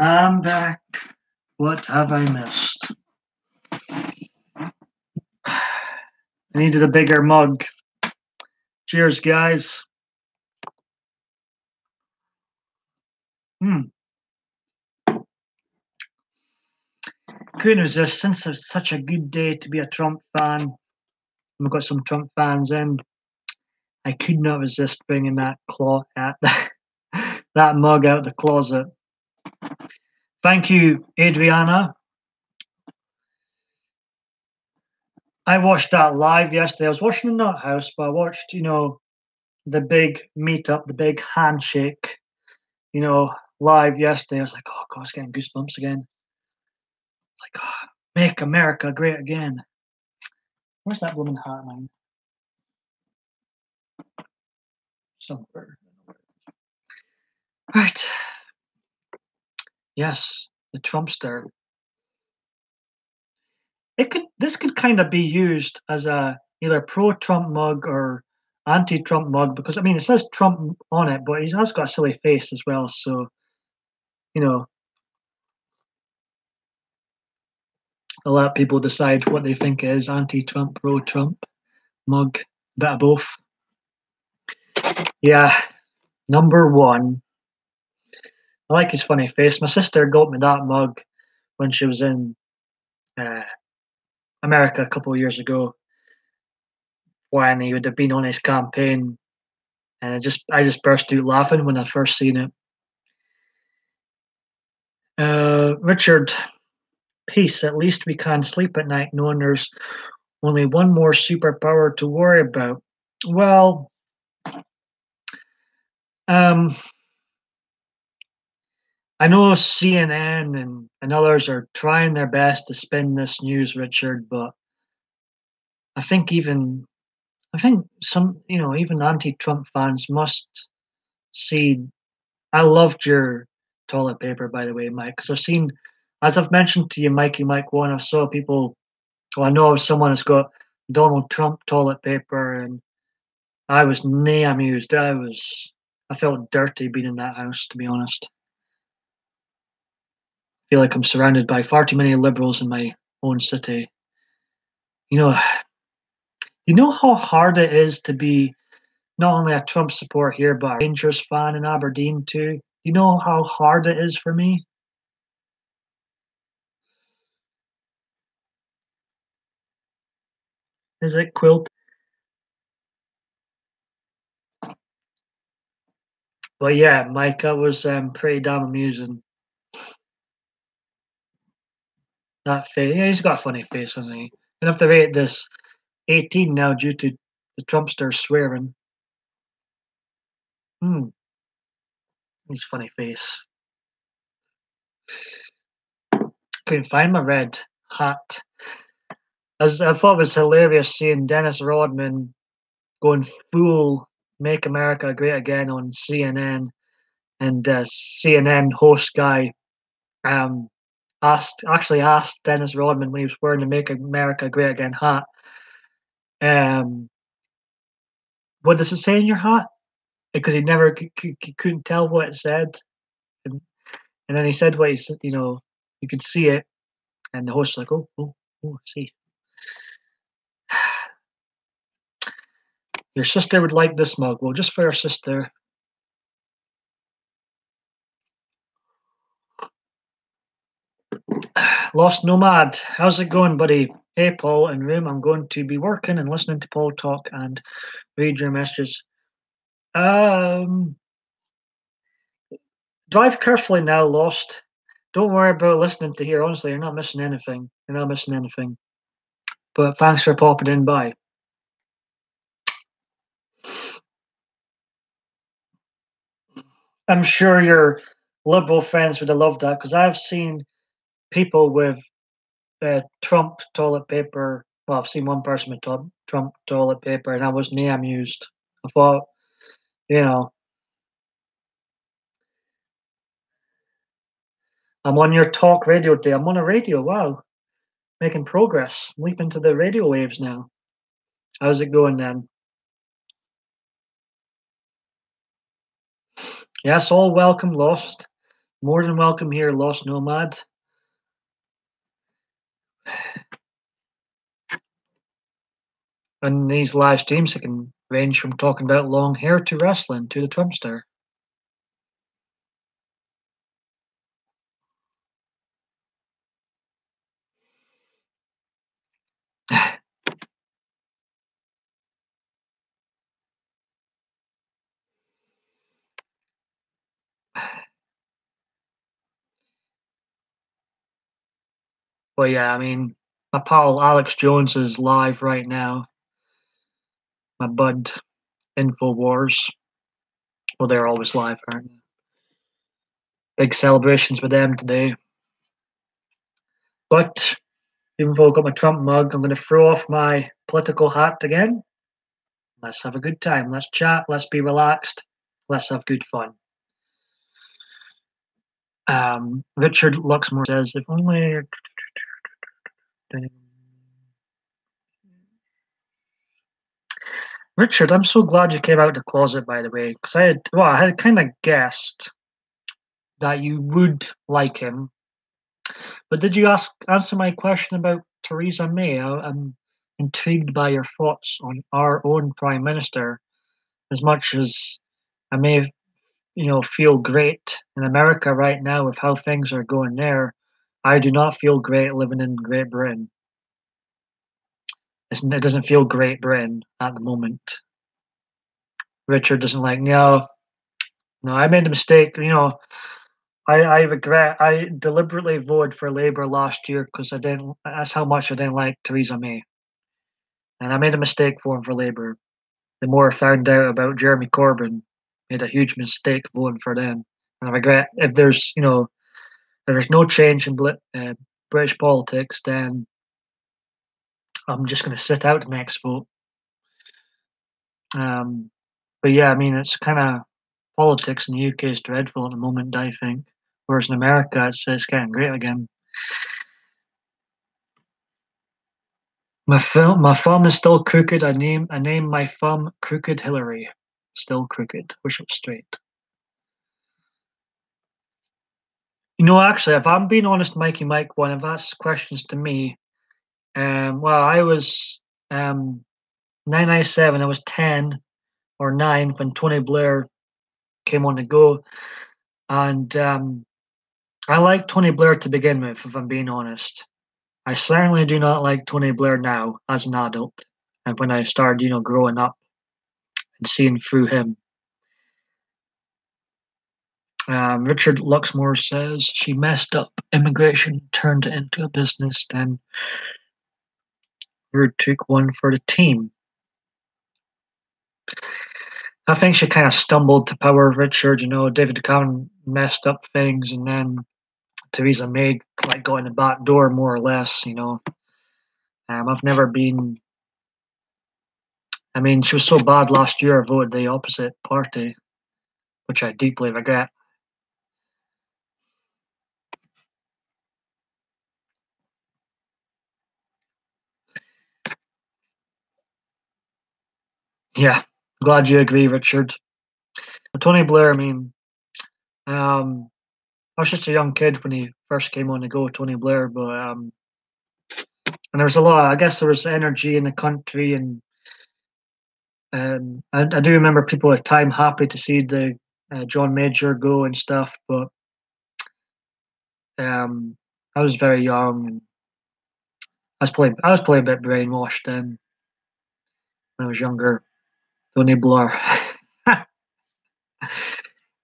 I'm back. What have I missed? I needed a bigger mug. Cheers, guys. Hmm. Couldn't resist since it's such a good day to be a Trump fan. We've got some Trump fans in. I could not resist bringing that that mug out of the closet. Thank you, Adriana. I watched that live yesterday. I was watching the Nut House, but I watched, the big meetup, the big handshake, live yesterday. I was like, oh god, I was getting goosebumps again. Like, oh, make America great again. Where's that woman hat of mine? Somewhere. Right. Yes, the Trumpster. This could kind of be used as a either pro-Trump mug or anti-Trump mug because I mean it says Trump on it, but he has got a silly face as well. So you know, I'll let people decide what they think it is: anti-Trump, pro-Trump mug, bit of both. Yeah, number one. I like his funny face. My sister got me that mug when she was in uh, America a couple of years ago when he would have been on his campaign, and I just burst out laughing when I first seen it. Richard, peace. At least we can sleep at night knowing there's only one more superpower to worry about. Well, um, I know CNN and others are trying their best to spin this news, Richard, but I think even I think some even anti-Trump fans must see. I loved your toilet paper, by the way, Mike, because I've seen, as I've mentioned to you, Mikey Mike One, I saw people. Well, I know of someone that's got Donald Trump toilet paper, and I was nae amused. I felt dirty being in that house, to be honest. I feel like I'm surrounded by far too many liberals in my own city. You know, you know how hard it is to be not only a Trump supporter here, but a Rangers fan in Aberdeen too. You know how hard it is for me? Is it quilt? But yeah, Mike, that was pretty damn amusing. That face, yeah, he's got a funny face, hasn't he? And if they rate this 18 now due to the Trumpster swearing, hmm, he's funny face. Couldn't find my red hat. As I thought it was hilarious seeing Dennis Rodman going full "Make America Great Again" on CNN, and CNN host guy um, asked Dennis Rodman when he was wearing the "Make America Great Again" hat, um, "What does it say in your hat?" Because he never couldn't tell what it said, and, and then he said what he said. You could see it, and the host was like, "Oh, I see." Your sister would like this mug. Well, just for your sister. Lost Nomad, how's it going, buddy? Hey, Paul and Room. I'm going to be working and listening to Paul talk and read your messages. Um, Drive carefully now, Lost. Don't worry about listening to here. Honestly, you're not missing anything. You're not missing anything. But thanks for popping in by. I'm sure your liberal friends would have loved that because I've seen people with Trump toilet paper. Well, I've seen one person with Trump toilet paper, and I was near amused. I thought, you know, I'm on your talk radio day. I'm on a radio. Wow, making progress. Leap into the radio waves now. How's it going then? Yes, all welcome, Lost. More than welcome here, Lost Nomad. And these live streams, it can range from talking about long hair to wrestling to the Trumpster. But yeah, I mean, my pal Alex Jones is live right now. My bud Infowars. Well, they're always live, aren't they? Big celebrations with them today. But even though I've got my Trump mug, I'm going to throw off my political hat again. Let's have a good time. Let's chat. Let's be relaxed. Let's have good fun. Richard Luxmore says, if only. Richard, I'm so glad you came out of the closet, by the way, because I had kind of guessed that you would like him. But did you answer my question about Theresa May? I'm intrigued by your thoughts on our own Prime Minister. As much as I may, feel great in America right now with how things are going there, I do not feel great living in Great Britain. It doesn't feel Great Britain at the moment. Richard doesn't like, no, I made a mistake. I regret. I deliberately voted for Labour last year because I didn't. That's how much I didn't like Theresa May, and I made a mistake voting for Labour. The more I found out about Jeremy Corbyn, made a huge mistake voting for them, and I regret. If there's no change in British politics, then I'm just going to sit out the next vote. But yeah, I mean, it's kind of politics in the UK is dreadful at the moment, I think. Whereas in America, it's getting great again. My thumb is still crooked. I named my thumb Crooked Hillary. Still crooked. Wish it was straight. Actually, if I'm being honest, Mikey Mike one, if that's questions to me, well, I was 997. I was 10 or 9 when Tony Blair came on the go, and I liked Tony Blair to begin with. If I'm being honest, I certainly do not like Tony Blair now as an adult, and when I started, growing up and seeing through him. Richard Luxmore says she messed up immigration, turned it into a business, then Rude took one for the team. I think she kind of stumbled to power, Richard. David Cameron messed up things, and then Theresa May like got in the back door, more or less. I've never been. I mean, she was so bad last year. I voted the opposite party, which I deeply regret. Yeah, glad you agree, Richard. But Tony Blair, I mean, I was just a young kid when he first came on the go, Tony Blair, but and there was a lot. I guess there was energy in the country, and I do remember people at the time happy to see the John Major go and stuff, but I was very young, and I was probably a bit brainwashed then when I was younger. Tony Blair.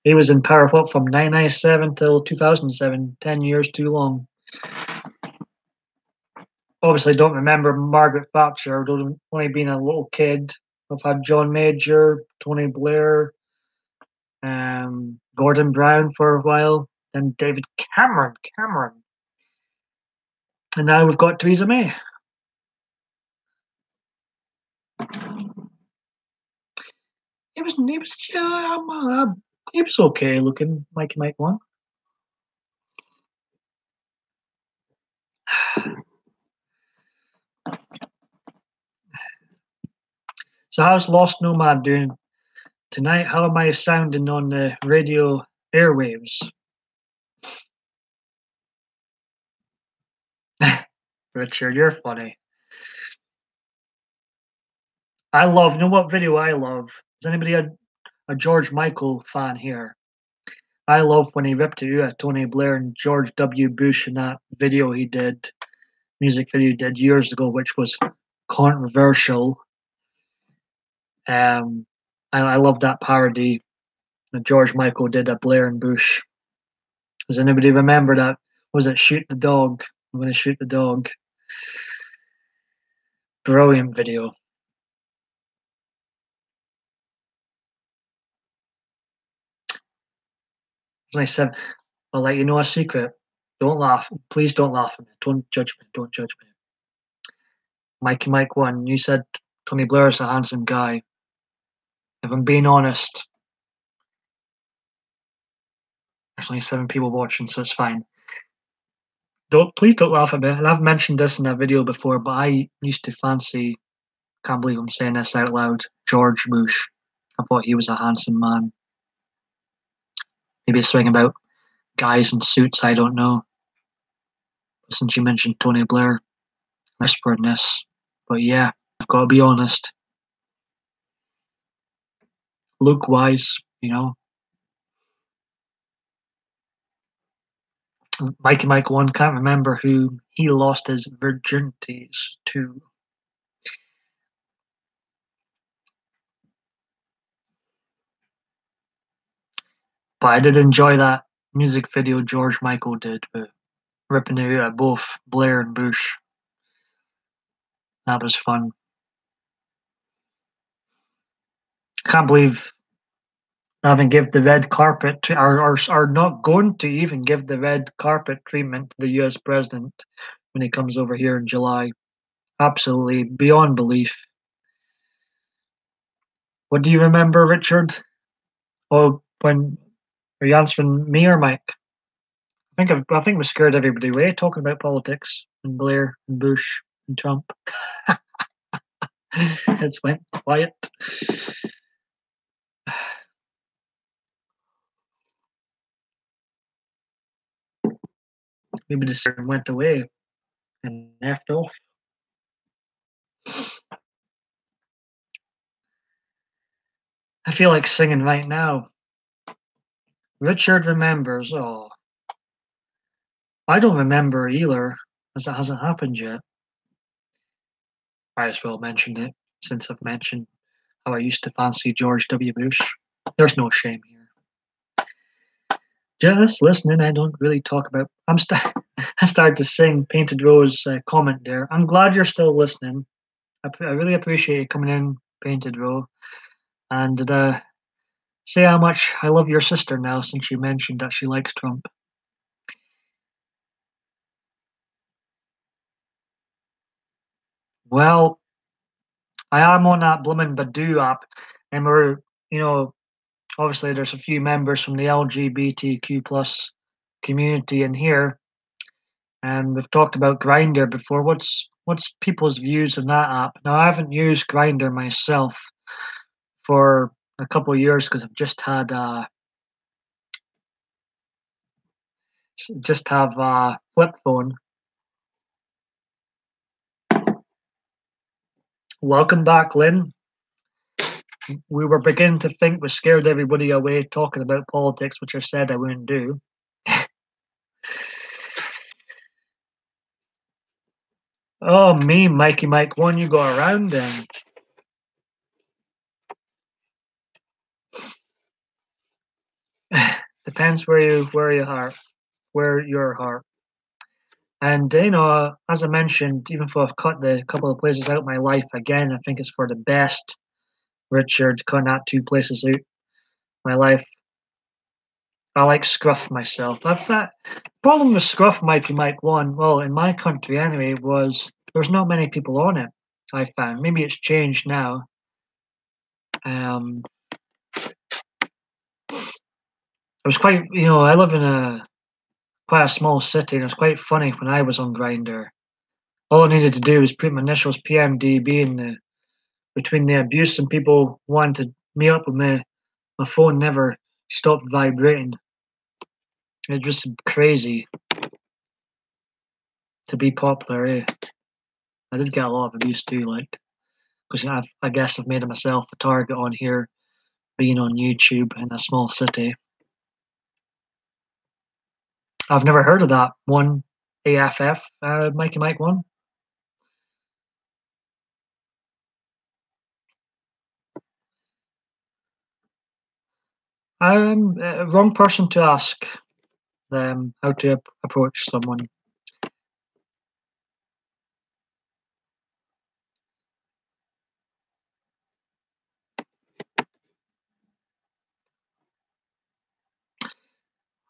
He was in power what from 997 till 2007, 10 years too long. Obviously, don't remember Margaret Thatcher. Only being a little kid. I've had John Major, Tony Blair, Gordon Brown for a while, then David Cameron, and now we've got Theresa May. He was okay looking, Mikey Mike one. So how's Lost Nomad doing tonight? How am I sounding on the radio airwaves? Richard, you're funny. I love, you know what video I love? Is anybody a George Michael fan here? I love when he ripped it out at Tony Blair and George W. Bush in that video he did, music video he did years ago, which was controversial. I love that parody that George Michael did at Blair and Bush. Does anybody remember that? Was it Shoot the Dog? I'm going to shoot the dog. Brilliant video. As I said, I'll let you know a secret. Don't laugh. Please don't laugh at me. Don't judge me. Don't judge me. Mikey Mike 1, you said Tony Blair's a handsome guy. If I'm being honest, there's only 7 people watching, so it's fine. Please don't laugh at me. And I've mentioned this in a video before, but I used to fancy, can't believe I'm saying this out loud, George Bush. I thought he was a handsome man. Maybe it's something about guys in suits, I don't know. But since you mentioned Tony Blair, whispering this. But yeah, I've got to be honest. Look wise, you know. Mikey Mike 1 can't remember who he lost his virginities to. But I did enjoy that music video George Michael did with ripping it out at both Blair and Bush. That was fun. Can't believe I haven't give the red carpet to, or are not going to even give the red carpet treatment to the US president when he comes over here in July. Absolutely beyond belief. What do you remember, Richard? Oh, when are you answering me or Mike? I think we scared everybody away talking about politics and Blair and Bush and Trump. It's went quiet. Maybe the siren went away and left off. I feel like singing right now. Richard remembers. Oh, I don't remember either, as it hasn't happened yet. I as well mentioned it, since I've mentioned how I used to fancy George W. Bush. There's no shame here. Just listening, I don't really talk about. I started to sing Painted Rose comment there. I'm glad you're still listening. I really appreciate you coming in, Painted Rose. And say how much I love your sister now since you mentioned that she likes Trump. Well, I am on that bloomin' Badoo app, and we're, you know, obviously there's a few members from the LGBTQ plus community in here, and we've talked about Grinder before. What's people's views on that app? Now, I haven't used Grinder myself for a couple of years because I've just had flip phone. Welcome back, Lynn. We were beginning to think we scared everybody away talking about politics, which I said I wouldn't do. Oh, me, Mikey Mike 1, you go around then. Depends where your heart. And as I mentioned, even though I've cut the couple of places out of my life again, I think it's for the best. Richard cutting that 2 places out my life. I like Scruff myself. That problem with Scruff, Mikey Mike 1, well, in my country anyway, was there's not many people on it. I found maybe it's changed now. It was quite, I live in quite a small city, and it was quite funny when I was on Grinder. All I needed to do was put my initials PMDB in between the abuse and people wanting to meet up with me. My phone never stopped vibrating. It's just crazy. to be popular, eh? I did get a lot of abuse too, like, because I guess I've made myself a target on here, being on YouTube in a small city. I've never heard of that one AFF, Mikey Mike one. I'm wrong person to ask them how to approach someone.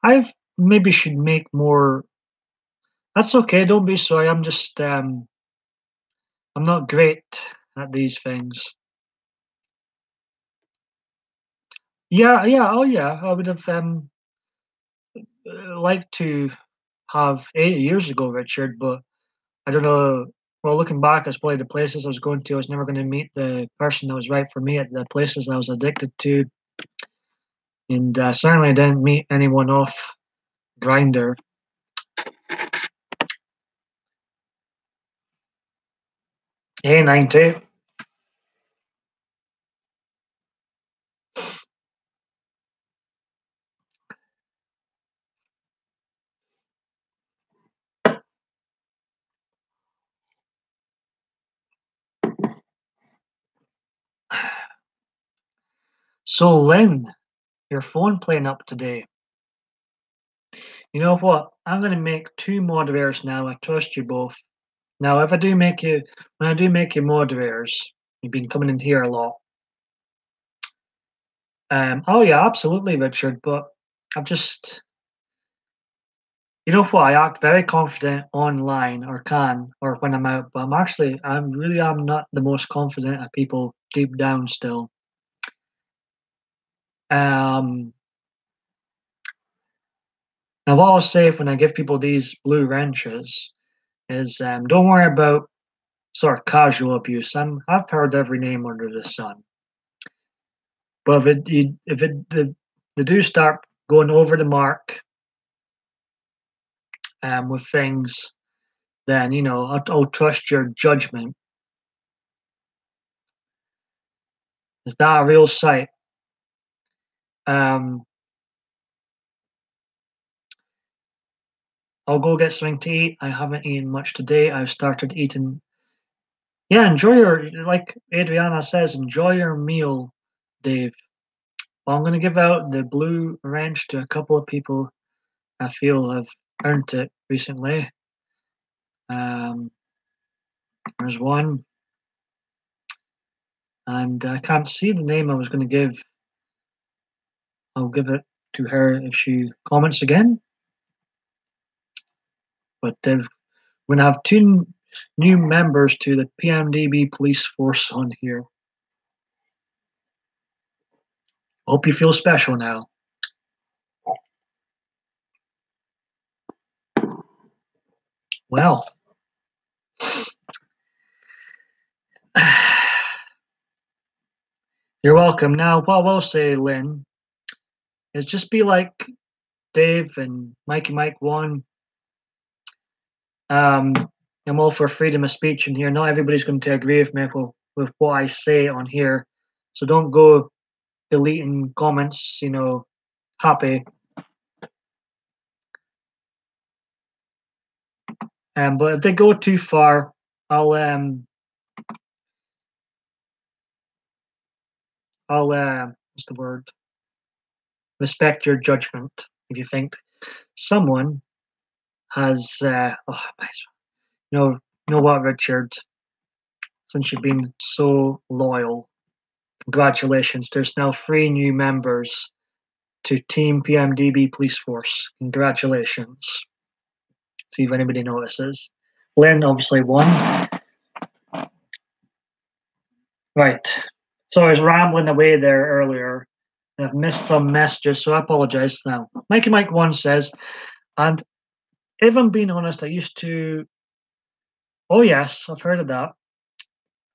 I maybe should make more. That's okay. Don't be sorry. I'm just I'm not great at these things. Yeah, yeah, oh yeah. I would have liked to have 8 years ago, Richard, but I don't know. Well, looking back, it's probably the places I was going to. I was never going to meet the person that was right for me at the places I was addicted to, and certainly I didn't meet anyone off Grinder. Hey, 90. So, Lynn, your phone playing up today. You know what? I'm going to make two moderators now. I trust you both. Now, if I do make you, when I do make you moderators, you've been coming in here a lot. Oh yeah, absolutely, Richard. But I've just, you know what? I act very confident online, or can, or when I'm out. But I'm really, I'm not the most confident at people deep down still. Um, Now what I'll say when I give people these blue wrenches is, don't worry about sort of casual abuse. I've heard every name under the sun. But they do start going over the mark with things, then I'll trust your judgment. Is that a real sight? Um, I'll go get something to eat. I haven't eaten much today. I've started eating. Yeah, enjoy like Adriana says, enjoy your meal, Dave. Well, I'm going to give out the blue wrench to a couple of people I feel have earned it recently. Um, there's one, and I can't see the name I was going to give. I'll give it to her if she comments again. But we're going to have two new members to the PMDB police force on here. Hope you feel special now. Well, you're welcome. Now, what I will say, Lynn, is just be like Dave and Mikey Mike 1. I'm all for freedom of speech in here. Not everybody's going to agree with me with what I say on here. So don't go deleting comments, happy. But if they go too far, I'll what's the word? Respect your judgment. If you think someone has, you know what, Richard? Since you've been so loyal, congratulations. There's now 3 new members to Team PMDB Police Force. Congratulations. See if anybody notices. Lynn obviously won. Right. So I was rambling away there earlier. I've missed some messages, so I apologize now. Mikey Mike 1 says, and if I'm being honest, I used to. Oh, yes, I've heard of that.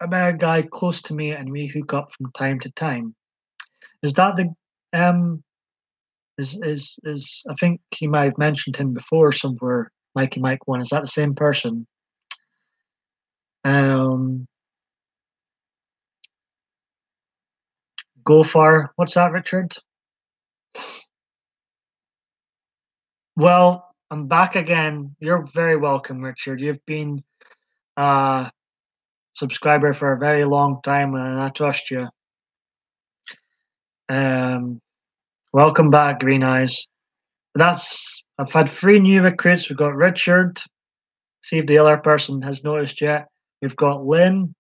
I met a guy close to me and we hook up from time to time. Is that the. Is I think he might have mentioned him before somewhere. Mikey Mike 1. Is that the same person? Um, Go far. What's that, Richard? Well, I'm back again. You're very welcome, Richard. You've been a subscriber for a very long time, and I trust you. Um, Welcome back, Green Eyes. I've had 3 new recruits. We've got Richard. See if the other person has noticed yet. We've got Lynn.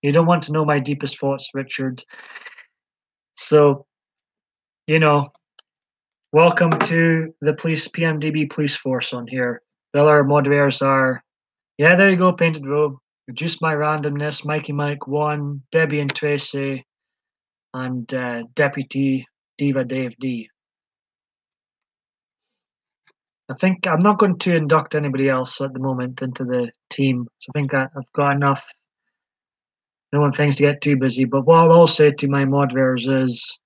You don't want to know my deepest thoughts, Richard. So, you know, welcome to the police PMDB police force on here. The other moderators are, yeah, there you go, Painted Robe. Reduce my randomness, Mikey Mike 1, Debbie and Tracy, and Deputy Diva Dave D. I think I'm not going to induct anybody else at the moment into the team. So I think I've got enough. I don't want things to get too busy. But what I'll say to my moderators is,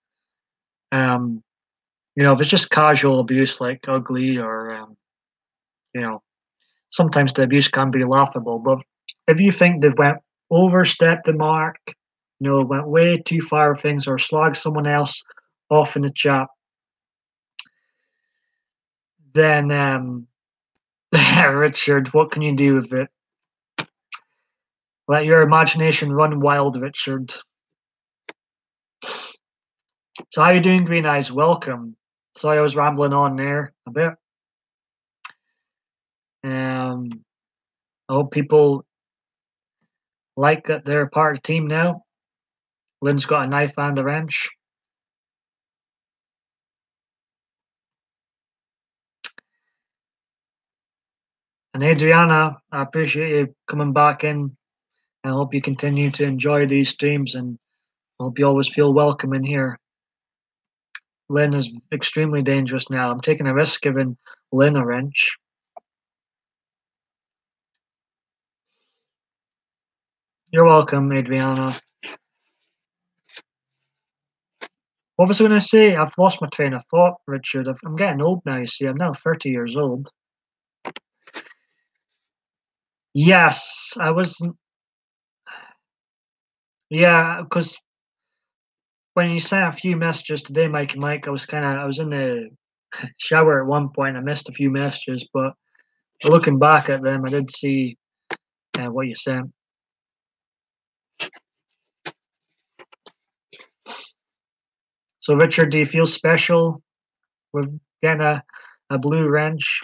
um, if it's just casual abuse like ugly or, you know, sometimes the abuse can be laughable. But if you think they've overstepped the mark, went way too far with things or slagged someone else off in the chat, then Richard, what can you do with it? Let your imagination run wild, Richard. So how you doing, Green Eyes? Welcome. Sorry I was rambling on there a bit. I hope people like that they're part of the team now. Lynn's got a knife and a wrench. And Adriana, I appreciate you coming back in. I hope you continue to enjoy these streams and I hope you always feel welcome in here. Lynn is extremely dangerous now. I'm taking a risk giving Lynn a wrench. You're welcome, Adriana. What was I going to say? I've lost my train of thought, Richard. I'm getting old now, you see. I'm now 30 years old. Yes, I was. Yeah, because when you sent a few messages today, Mike and Mike, I was in the shower at one point. I missed a few messages, but looking back at them, I did see what you sent. So, Richard, do you feel special with getting a blue wrench?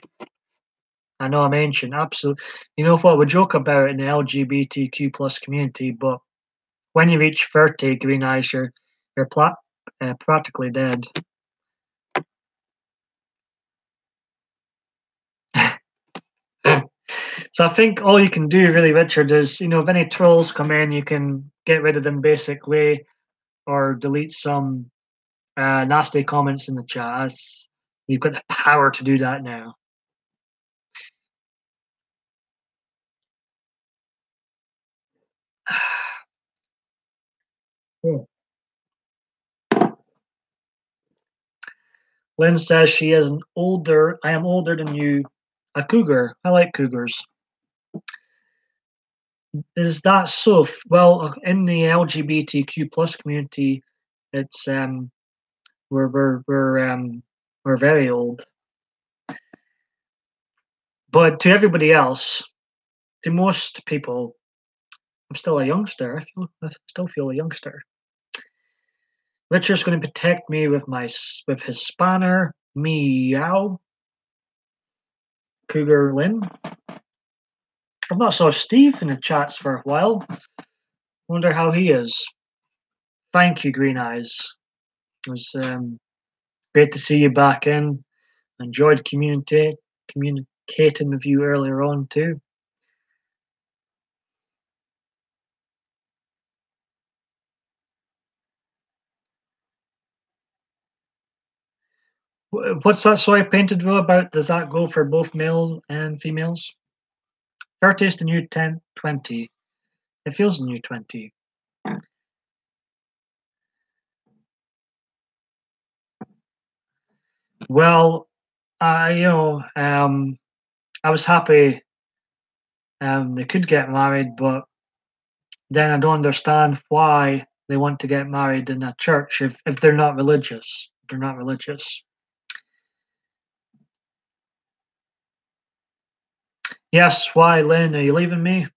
I know I'm ancient, absolutely. You know what? We joke about it in the LGBTQ plus community, but when you reach 30, Green Eyes, you're practically dead. So I think all you can do, really, Richard, is if any trolls come in, you can get rid of them basically, or delete some nasty comments in the chat. You've got the power to do that now. Oh. Lynn says she is I am older than you. A cougar. I like cougars. Is that so? Well, in the LGBTQ plus community, it's we're very old. But to everybody else, to most people, I'm still a youngster. I still feel a youngster. Richard's going to protect me with his spanner. Meow. Cougar Lynn. I've not saw Steve in the chats for a while. Wonder how he is. Thank you, Green Eyes. It was great to see you back in. Enjoyed communicating with you earlier on too. What's that soy painted row about? Does that go for both male and females? 30 is the new 20. It feels the new 20. Well, I was happy they could get married, but then I don't understand why they want to get married in a church if they're not religious. They're not religious. Yes, why, Lynn? Are you leaving me?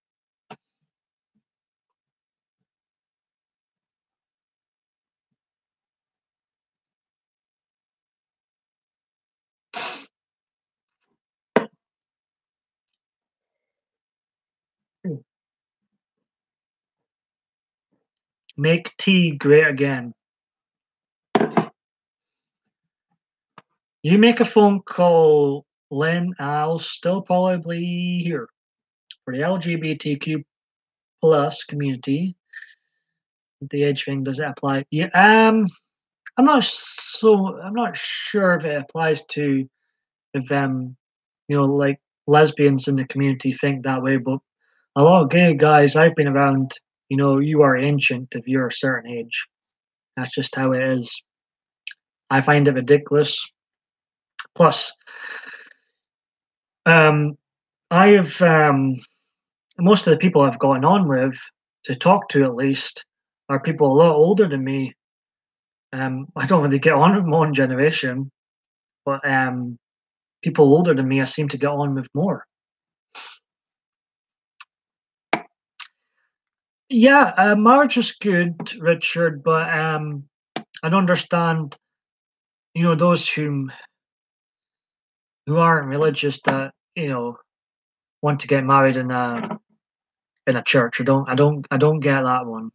Make tea great again. You make a phone call, Lynn, I'll still probably be here for the LGBTQ plus community. The age thing, does it apply? Yeah, I'm not sure if it applies to if like lesbians in the community think that way, but a lot of gay guys I've been around, you are ancient if you're a certain age. That's just how it is. I find it ridiculous. Plus, um, I've most of the people I've gotten on with to talk to at least are people a lot older than me. I don't really get on with my own generation, but people older than me I seem to get on with more. Yeah, marriage is good, Richard, but I don't understand, those who aren't religious that, want to get married in a church. I don't get that one.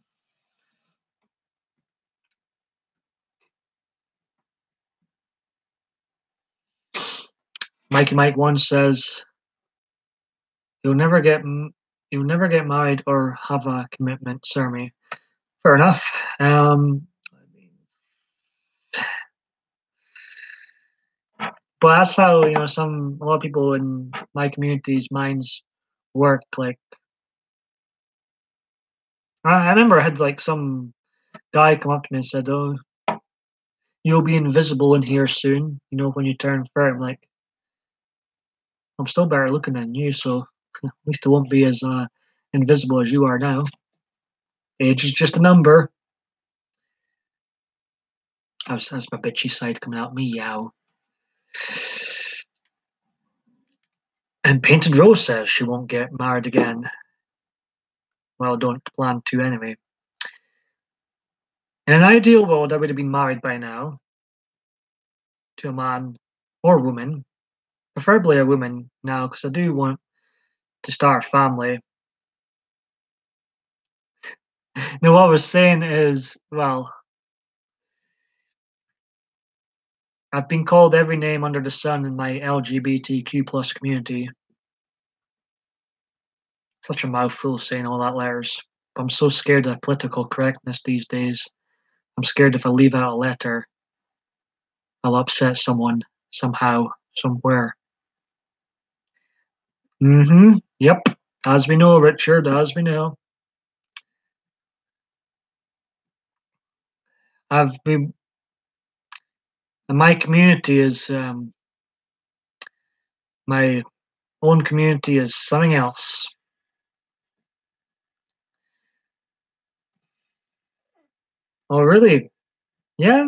Mikey Mike one says you'll never get you'll never get married or have a commitment, Sermi. Fair enough. But that's how a lot of people in my community's minds work. Like I remember I had like some guy come up to me and said, "Oh, you'll be invisible in here soon. When you turn 30." I'm like, I'm still better looking than you, so at least I won't be as invisible as you are now. Age is just a number. How's my bitchy side coming out? Meow. And Painted Rose says she won't get married again. Well, don't plan to anyway. In an ideal world, I would have been married by now to a man or woman, preferably a woman now, because I do want to start a family. Now, what I was saying is, well, I've been called every name under the sun in my LGBTQ plus community. Such a mouthful saying all that letters. But I'm so scared of political correctness these days. I'm scared if I leave out a letter, I'll upset someone somehow, somewhere. Yep. As we know, Richard, as we know. I've been my community is my own community is something else. Oh, really? Yeah,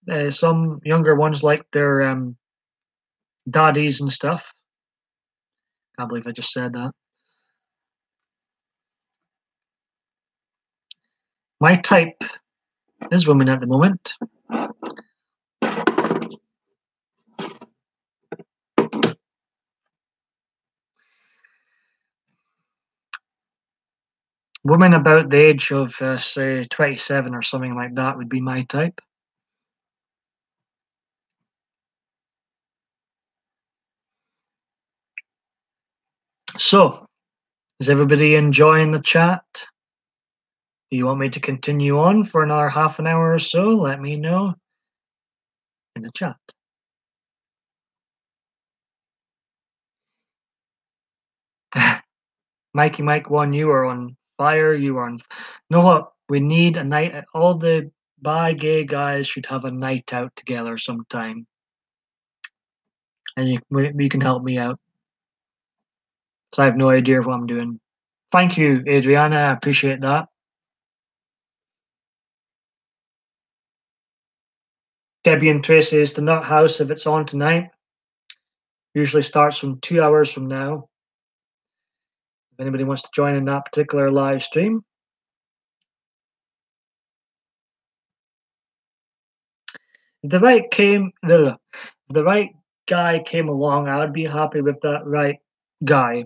there's some younger ones like their daddies and stuff. Can't believe I just said that. My type is women at the moment. Women about the age of, say, 27 or something like that would be my type. So, is everybody enjoying the chat? Do you want me to continue on for another half an hour or so? Let me know in the chat. Mikey Mike 1, you are on fire. You are on. You know what? We need a night. All the bi gay guys should have a night out together sometime. and you can help me out. So I have no idea what I'm doing. Thank you, Adriana. I appreciate that. Debbie and Tracy's The Nut House, if it's on tonight, usually starts from 2 hours from now. If anybody wants to join in that particular live stream. If the right guy came along, I would be happy with that right guy,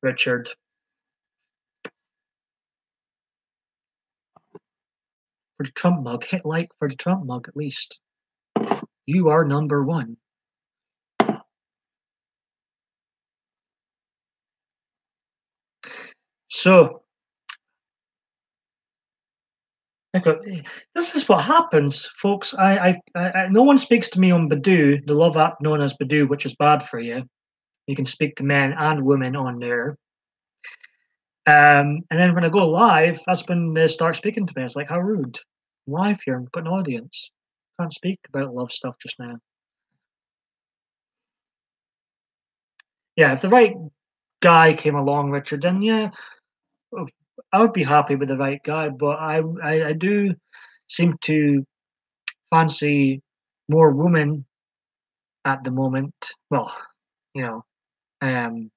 Richard. For the Trump mug, hit like for the Trump mug at least. You are number one. So, this is what happens, folks. No one speaks to me on Badoo, the love app known as Badoo, which is bad for you. You can speak to men and women on there. And then when I go live, that's when they start speaking to me. It's like, how rude. I'm live here, I've got an audience. Can't speak about love stuff just now. Yeah, if the right guy came along, Richard, then yeah, I would be happy with the right guy. But I do seem to fancy more women at the moment. Well, you know, um,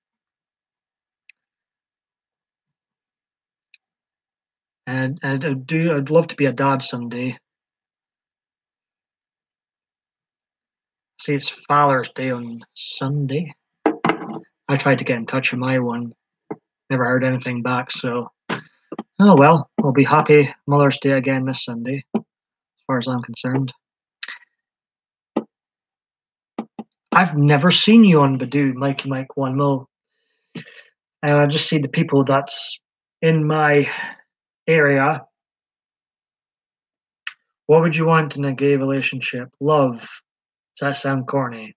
and I'd love to be a dad someday. See, it's Father's Day on Sunday. I tried to get in touch with my one, never heard anything back. So, oh well, I'll be happy Mother's Day again this Sunday, as far as I'm concerned. I've never seen you on Badoo, Mikey Mike One Mo, and I just see the people that's in my area. What would you want in a gay relationship? Love. Does that sound corny?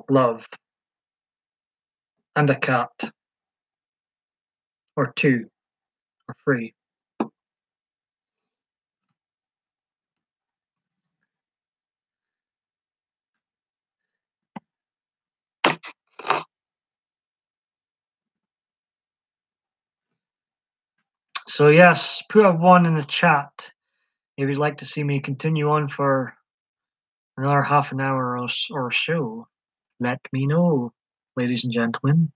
Love. And a cat. Or two. Or three. So yes, put a one in the chat if you'd like to see me continue on for another half an hour or so. Let me know, ladies and gentlemen.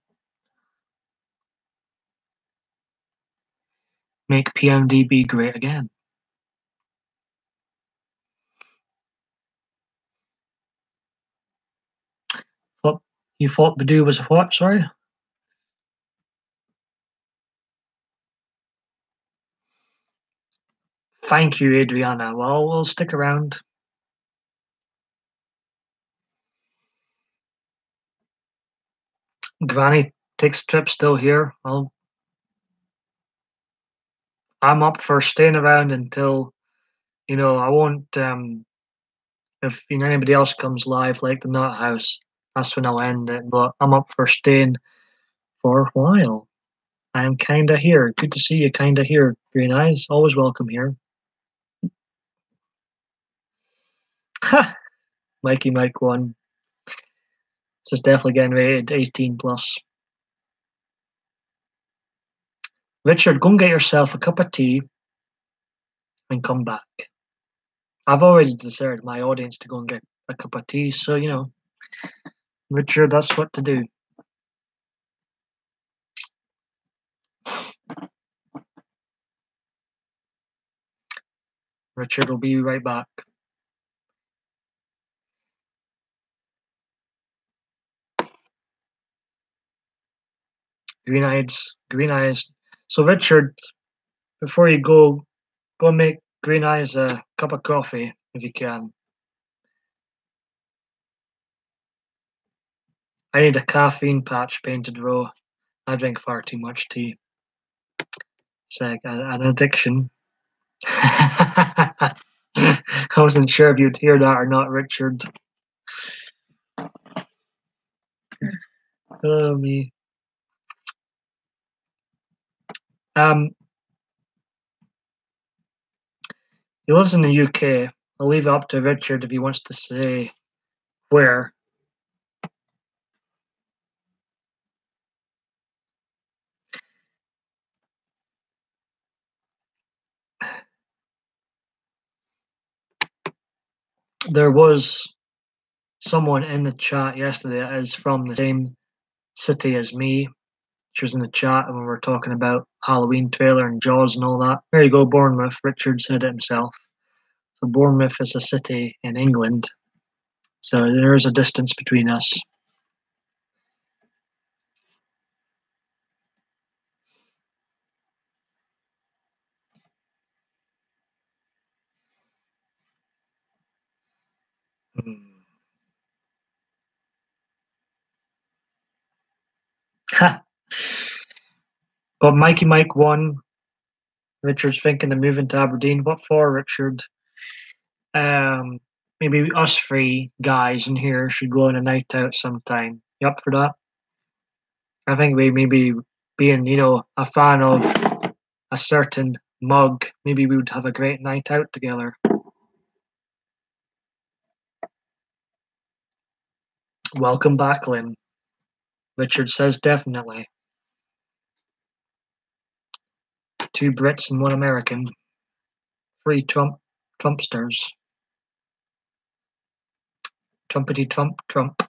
Make PMDB great again. What you thought Badoo was what? Sorry. Thank you, Adriana. Well, we'll stick around. Granny takes trip still here. Well, I'm up for staying around until I won't. If anybody else comes live like the Nut House, that's when I'll end it. But I'm up for staying for a while. I'm kinda here. Good to see you. Kinda here, Green Eyes. Always welcome here. Ha! Mikey Mike One. This is definitely getting rated 18 plus. Richard, go and get yourself a cup of tea and come back. I've already decided my audience to go and get a cup of tea, so Richard, that's what to do. Richard will be right back. Green eyes, green eyes. So Richard, before you go and make Green Eyes a cup of coffee if you can. I need a caffeine patch painted raw. I drink far too much tea. It's like an addiction. I wasn't sure if you'd hear that or not, Richard. Oh me. He lives in the UK. I'll leave it up to Richard if he wants to say where. There was someone in the chat yesterday that is from the same city as me. She was in the chat when we were talking about Halloween trailer and Jaws and all that. There you go, Bournemouth. Richard said it himself. So Bournemouth is a city in England. So there is a distance between us. But Mikey Mike won. Richard's thinking of moving to Aberdeen. What for, Richard? Maybe us three guys in here should go on a night out sometime. You up for that? I think we maybe being, a fan of a certain mug, maybe we would have a great night out together. Welcome back, Lynn. Richard says definitely. 2 Brits and 1 American. 3 Trumpsters. Trumpety Trump Trump.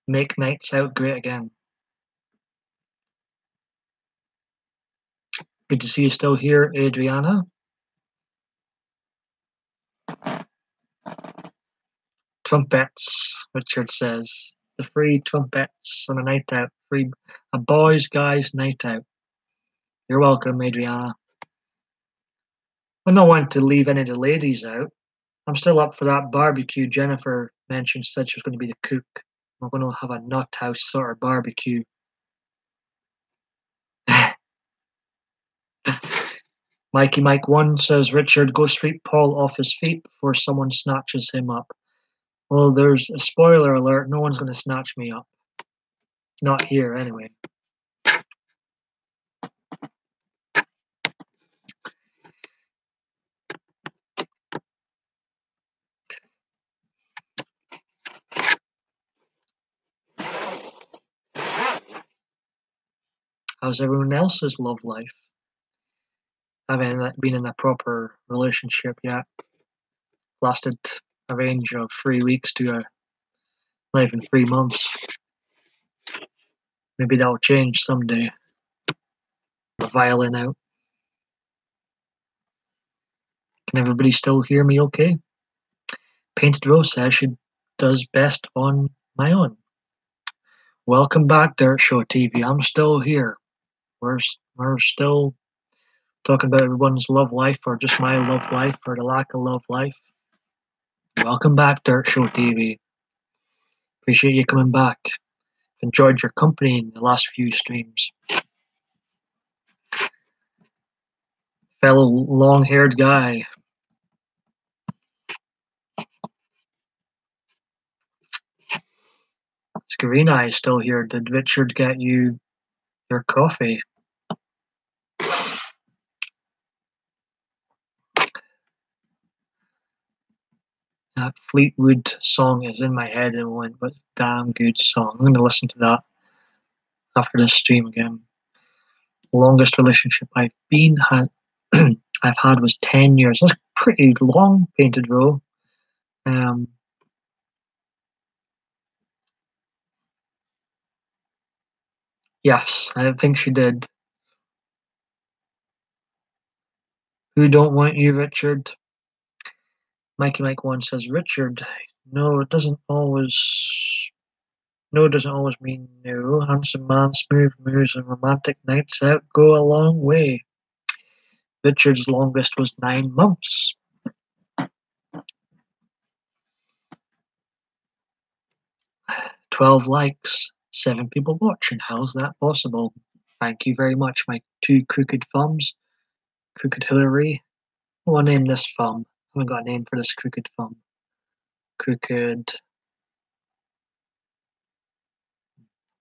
Make nights out great again. Good to see you still here, Adriana. Trumpets, Richard says. The free trumpets on a night out. A boys, guys night out. You're welcome, Adriana. I'm not wanting to leave any of the ladies out. I'm still up for that barbecue Jennifer mentioned. Said she was going to be the cook. We're going to have a nut house sort of barbecue. Mikey Mike 1 says, Richard, go sweep Paul off his feet before someone snatches him up. Well, there's a spoiler alert. No one's going to snatch me up. Not here, anyway. How's everyone else's love life? I haven't been in a proper relationship yet. Lasted a range of 3 weeks to not even 3 months. Maybe that'll change someday. The violin out. Can everybody still hear me okay? Painted Rose says she does best on my own. Welcome back, Dirt Show TV. I'm still here. We're still talking about everyone's love life, or just my love life, or the lack of love life. Welcome back, Dirt Show TV. Appreciate you coming back. Enjoyed your company in the last few streams. Fellow long-haired guy. Scarina is still here. Did Richard get you your coffee? That Fleetwood song is in my head and went, but damn good song. I'm going to listen to that after this stream again. The longest relationship I've had was 10 years. That's pretty long, Painted Row. Yes, I think she did. Who don't want you, Richard? Mikey Mike 1 says, Richard, no, it doesn't always mean no. Handsome man, smooth moves, and romantic nights out go a long way. Richard's longest was 9 months. 12 likes, 7 people watching. How's that possible? Thank you very much, my 2 crooked thumbs. Crooked Hillary. I want to name this thumb. I haven't got a name for this crooked thumb. Crooked.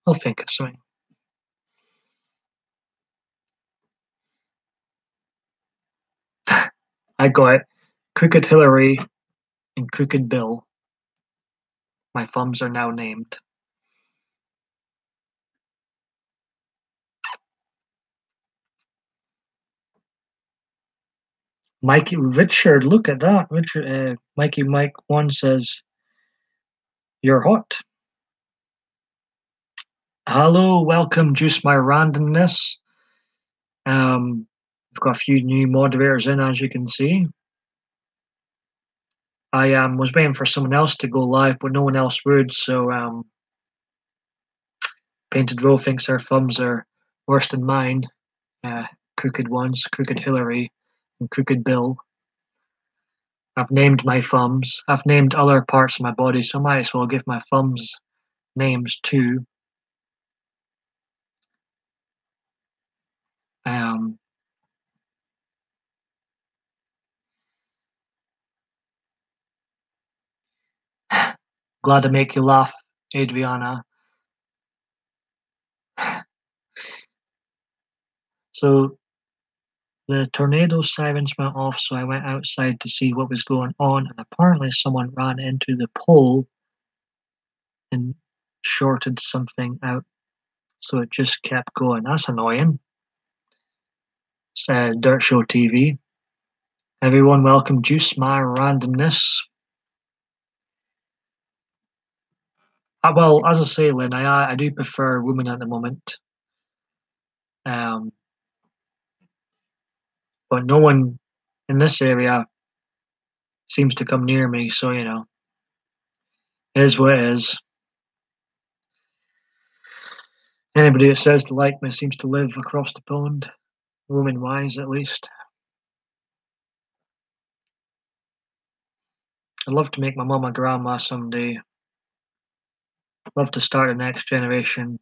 I'll think of something. I got Crooked Hillary and Crooked Bill. My thumbs are now named. Richard, look at that. Richard, Mikey Mike 1 says, "You're hot." Hello, welcome, Juice My Randomness. We've got a few new moderators in, as you can see. I was waiting for someone else to go live, but no one else would, so Painted Row thinks our thumbs are worse than mine. Crooked ones, Crooked Hillary and Crooked Bill. I've named my thumbs. I've named other parts of my body, so I might as well give my thumbs names too. Glad to make you laugh, Adriana. So the tornado sirens went off, so I went outside to see what was going on, and apparently someone ran into the pole and shorted something out, so it just kept going. That's annoying. It's Dirt Show TV. Everyone, welcome Juice My Randomness. Well, as I say, Lynn, I do prefer women at the moment. But no one in this area seems to come near me, so you know, it is what it is. Anybody that says to like me seems to live across the pond, woman-wise at least. I'd love to make my mum a grandma someday. I'd love to start the next generation.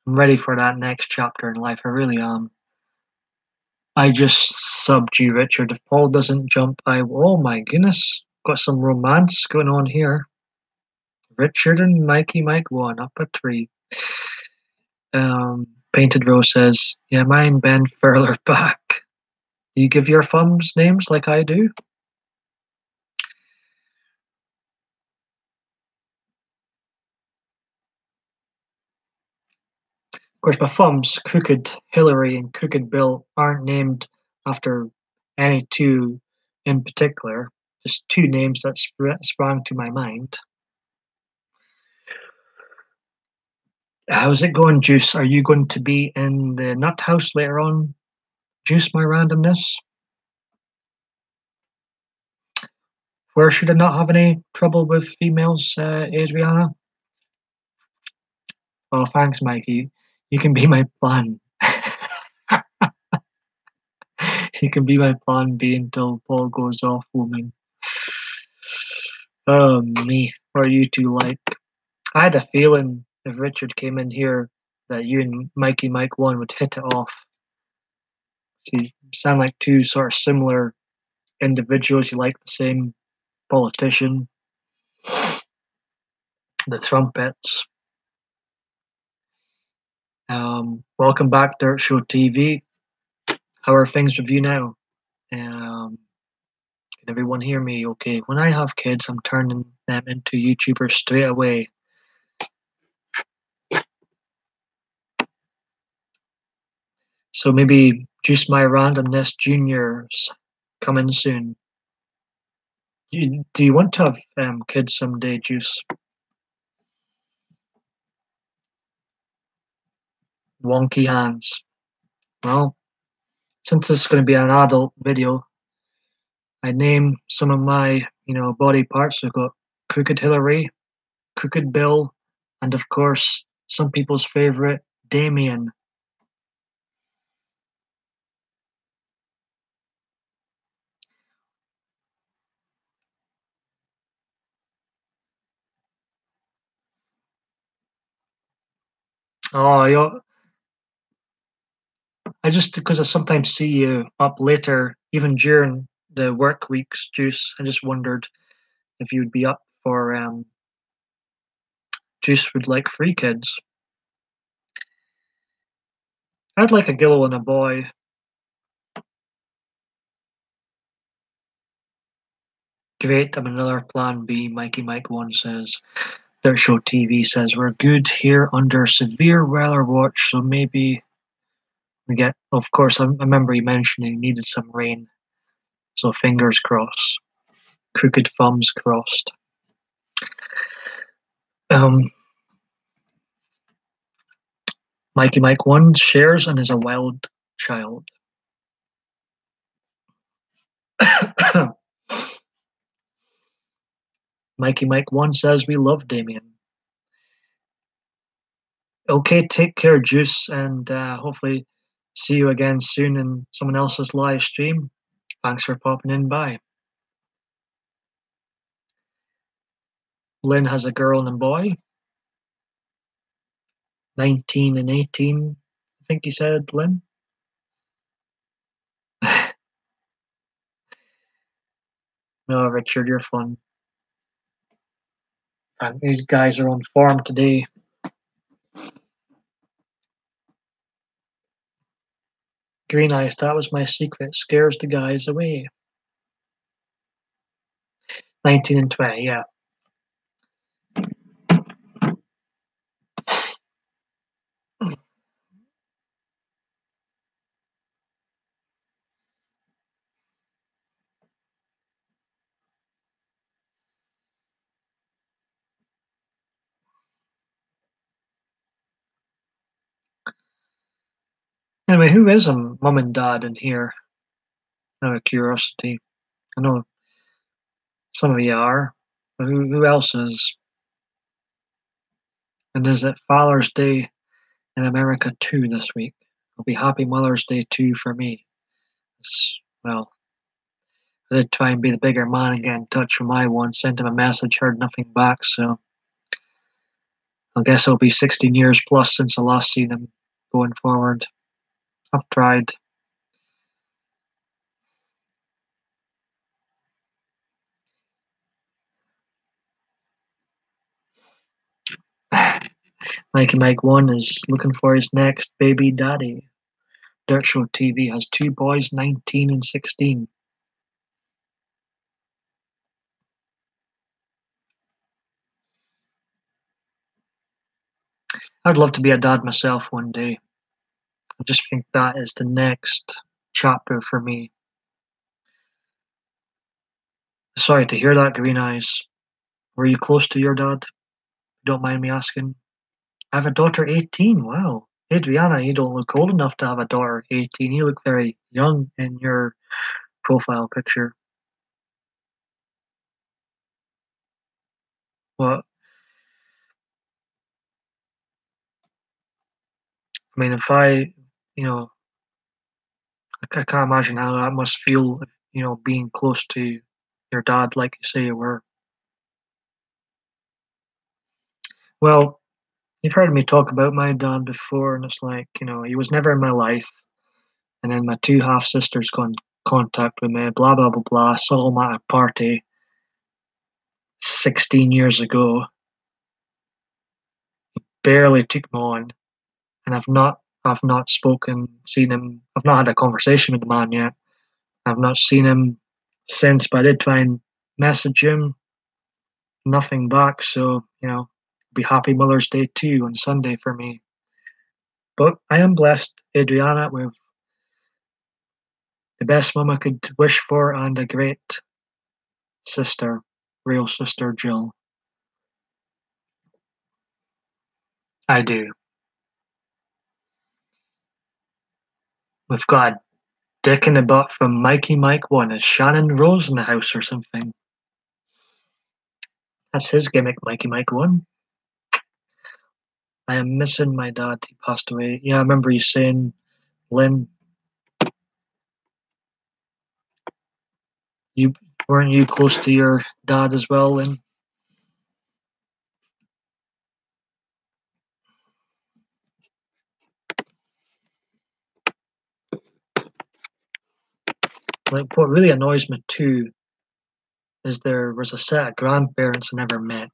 I'm ready for that next chapter in life, I really am. I just subbed you, Richard. If Paul doesn't jump, oh my goodness, got some romance going on here. Richard and Mikey Mike 1 up a tree. Painted Rose says, yeah, mine bend further back. You give your thumbs names like I do? Of course, my thumbs, Crooked Hillary and Crooked Bill, aren't named after any two in particular, just two names that sprang to my mind. How's it going, Juice? Are you going to be in the nut house later on, Juice My Randomness? Where should I not have any trouble with females, Adriana? Oh, thanks, Mikey. You can be my plan. You can be my plan B until Paul goes off, woman. Oh, me. What are you two like? I had a feeling if Richard came in here that you and Mikey Mike 1 would hit it off. So you sound like two sort of similar individuals. You like the same politician. The trumpets. Welcome back, Dirt Show TV. How are things with you now? Can everyone hear me okay? When I have kids, I'm turning them into YouTubers straight away. So maybe Juice My Randomness Juniors coming soon. Do you want to have kids someday, Juice? Wonky hands. Well, since this is going to be an adult video, I name some of my, body parts. We've got Crooked Hillary, Crooked Bill, and of course, some people's favorite, Damien. Oh, because I sometimes see you up later, even during the work weeks, Juice. I just wondered if you'd be up for Juice would like free kids. I'd like a Gillo and a boy. Great, I'm another plan B, Mikey Mike 1 says. Dirt Show TV says we're good here under severe weather watch, so maybe we get. Of course, I remember you mentioning you needed some rain, so fingers crossed, crooked thumbs crossed. Mikey Mike 1 shares and is a wild child. Mikey Mike 1 says we love Damien. Okay, take care, Juice, and hopefully see you again soon in someone else's live stream. Thanks for popping in by. Lynn has a girl and a boy, 19 and 18, I think you said, Lynn. No, Richard, you're fun. And these guys are on form today. Green Eyes, that was my secret. Scares the guys away. 19 and 20, yeah. Anyway, who is a mum and dad in here? Out of curiosity. I know some of you are, but who else is? And is it Father's Day in America too this week? It'll be Happy Mother's Day too for me. Well, I did try and be the bigger man and get in touch with my one, sent him a message, heard nothing back, so I guess it'll be 16 years plus since I last seen him going forward. I've tried. Mikey Mike 1 is looking for his next baby daddy. Dirt Show TV has two boys, 19 and 16. I'd love to be a dad myself one day. I just think that is the next chapter for me. Sorry to hear that, Green Eyes. Were you close to your dad? Don't mind me asking. I have a daughter, 18. Wow. Adriana, you don't look old enough to have a daughter, 18. You look very young in your profile picture. Well, I mean, if I, you know, I can't imagine how that must feel, being close to your dad, like you say you were. Well, you've heard me talk about my dad before, and it's like, he was never in my life. And then my two half sisters got in contact with me, blah, blah, blah, blah. I saw him at a party 16 years ago, barely took me on, and I've not seen him, I've not had a conversation with the man yet. I've not seen him since, but I did try and message him, nothing back, so, be happy Mother's Day too on Sunday for me. But I am blessed, Adriana, with the best mum I could wish for and a great sister, real sister Jill. I do. We've got a dick in the butt from Mikey Mike 1. Is Shannon Rose in the house or something? That's his gimmick, Mikey Mike 1. I am missing my dad. He passed away. Yeah, I remember you saying, Lynn, you weren't you close to your dad as well, Lynn? Like, what really annoys me too is there was a set of grandparents I never met,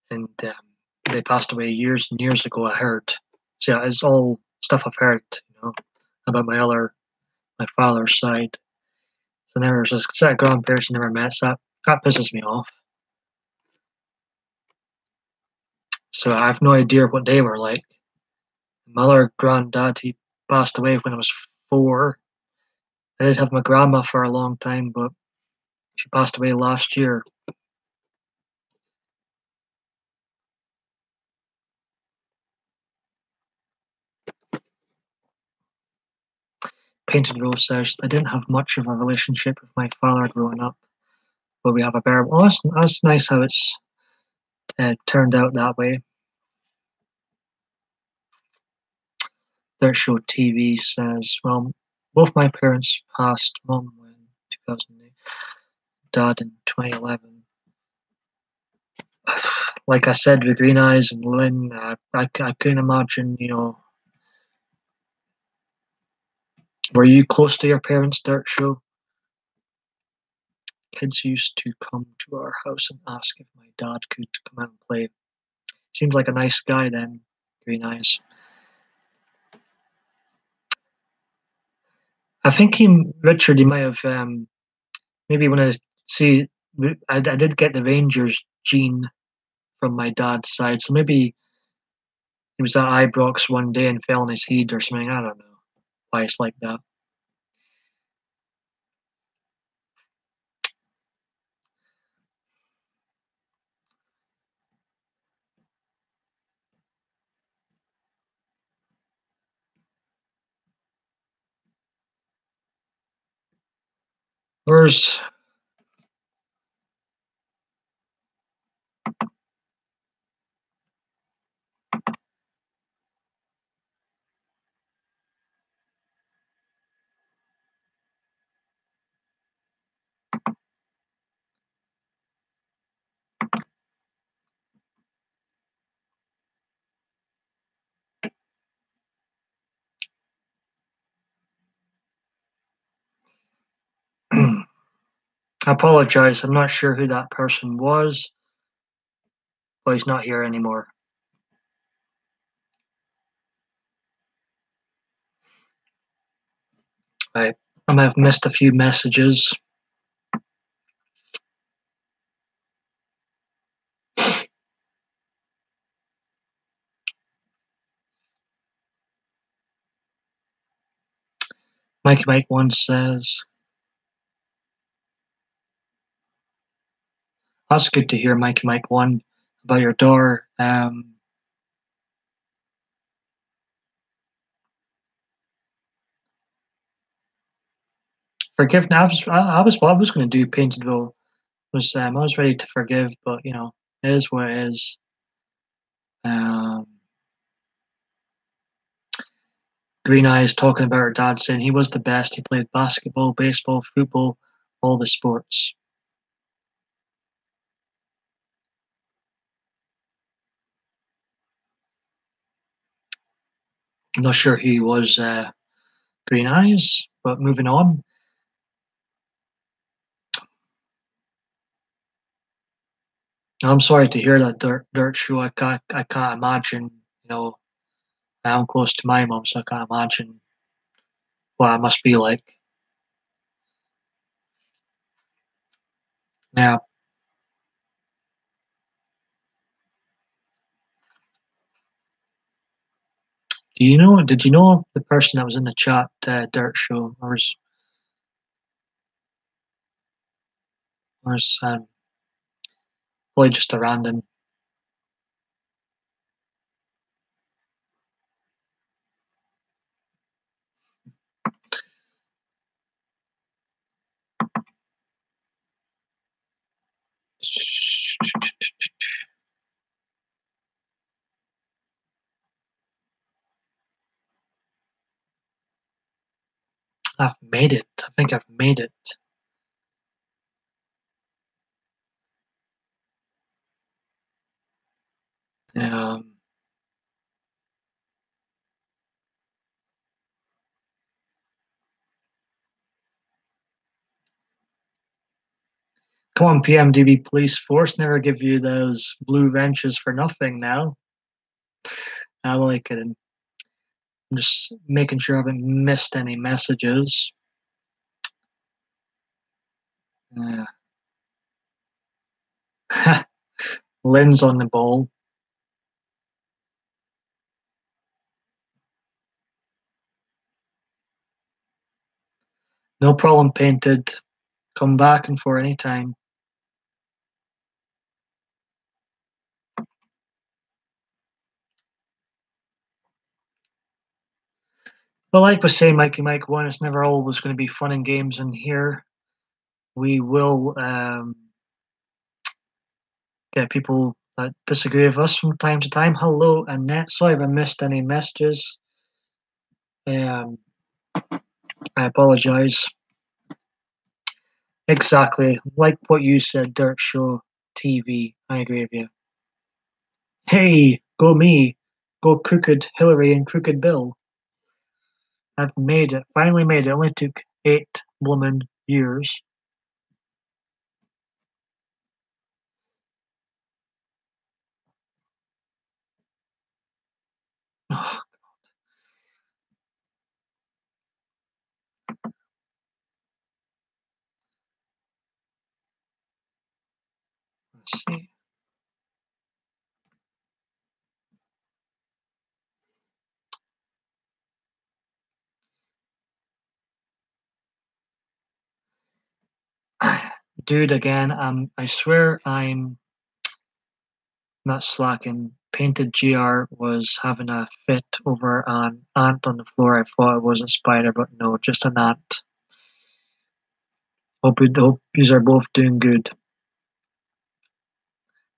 and they passed away years and years ago. I heard So yeah, it's all stuff I've heard, about my father's side. So never just set of grandparents I never met, so that pisses me off. So I have no idea what they were like. My other granddad, he passed away when I was 4. I did have my grandma for a long time, but she passed away last year. Painted Rose says, I didn't have much of a relationship with my father growing up, but we have a bear. Well, that's nice how it's turned out that way. Dirt Show TV says, well, both my parents passed, mom in 2008, dad in 2011. Like I said, with Green Eyes and Lynn, I couldn't imagine, were you close to your parents' Dirt Show? Kids used to come to our house and ask if my dad could come out and play. Seems like a nice guy then, Green Eyes. I think Richard, he might have, maybe when I did get the Rangers gene from my dad's side, so maybe he was at Ibrox one day and fell on his head or something. I don't know why it's like that. Where's I apologize. I'm not sure who that person was, but he's not here anymore. Right. I might have missed a few messages. Mikey Mike 1 says, that's good to hear, Mikey Mike 1, about your daughter. Forgiveness. I was what I was going to do. Paintedville I was ready to forgive, but it is what it is. Green Eyes talking about her dad saying he was the best. He played basketball, baseball, football, all the sports. I'm not sure who he was, Green Eyes, but moving on. I'm sorry to hear that, Dirt Show. I can't imagine. I'm close to my mom, so I can't imagine what it must be like. Yeah. Did you know the person that was in the chat, Dirt Show, or was probably just a random? I've made it. I think I've made it. Um, Come on, PMDB police force, never give you those blue wrenches for nothing now. I'm only kidding. I'm just making sure I haven't missed any messages. Yeah. Lynn's on the ball. No problem, Painted. Come back and for any time. But like we say, Mikey Mike 1, it's never always going to be fun and games in here. We will get people that disagree with us from time to time. Hello, Annette. Sorry if I missed any messages. I apologize. Exactly. Like what you said, Dirt Show TV. I agree with you. Hey, go me. Go Crooked Hillary and Crooked Bill. I've made it. Finally made it. It only took 8 bloomin' years. Oh, let's see. Dude, again, I swear I'm not slacking. Painted GR was having a fit over an ant on the floor. I thought it was a spider, but no, just an ant. Hope you are both doing good.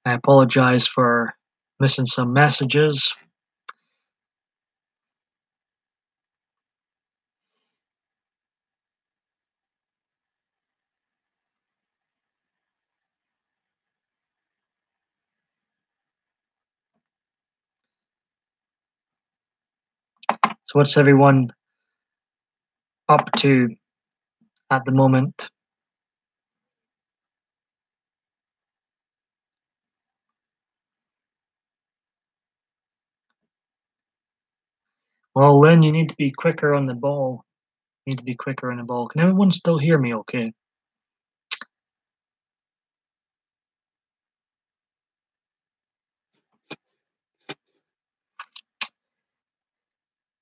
I apologize for missing some messages. So, what's everyone up to at the moment? Well, Lynn, you need to be quicker on the ball. You need to be quicker on the ball. Can everyone still hear me okay?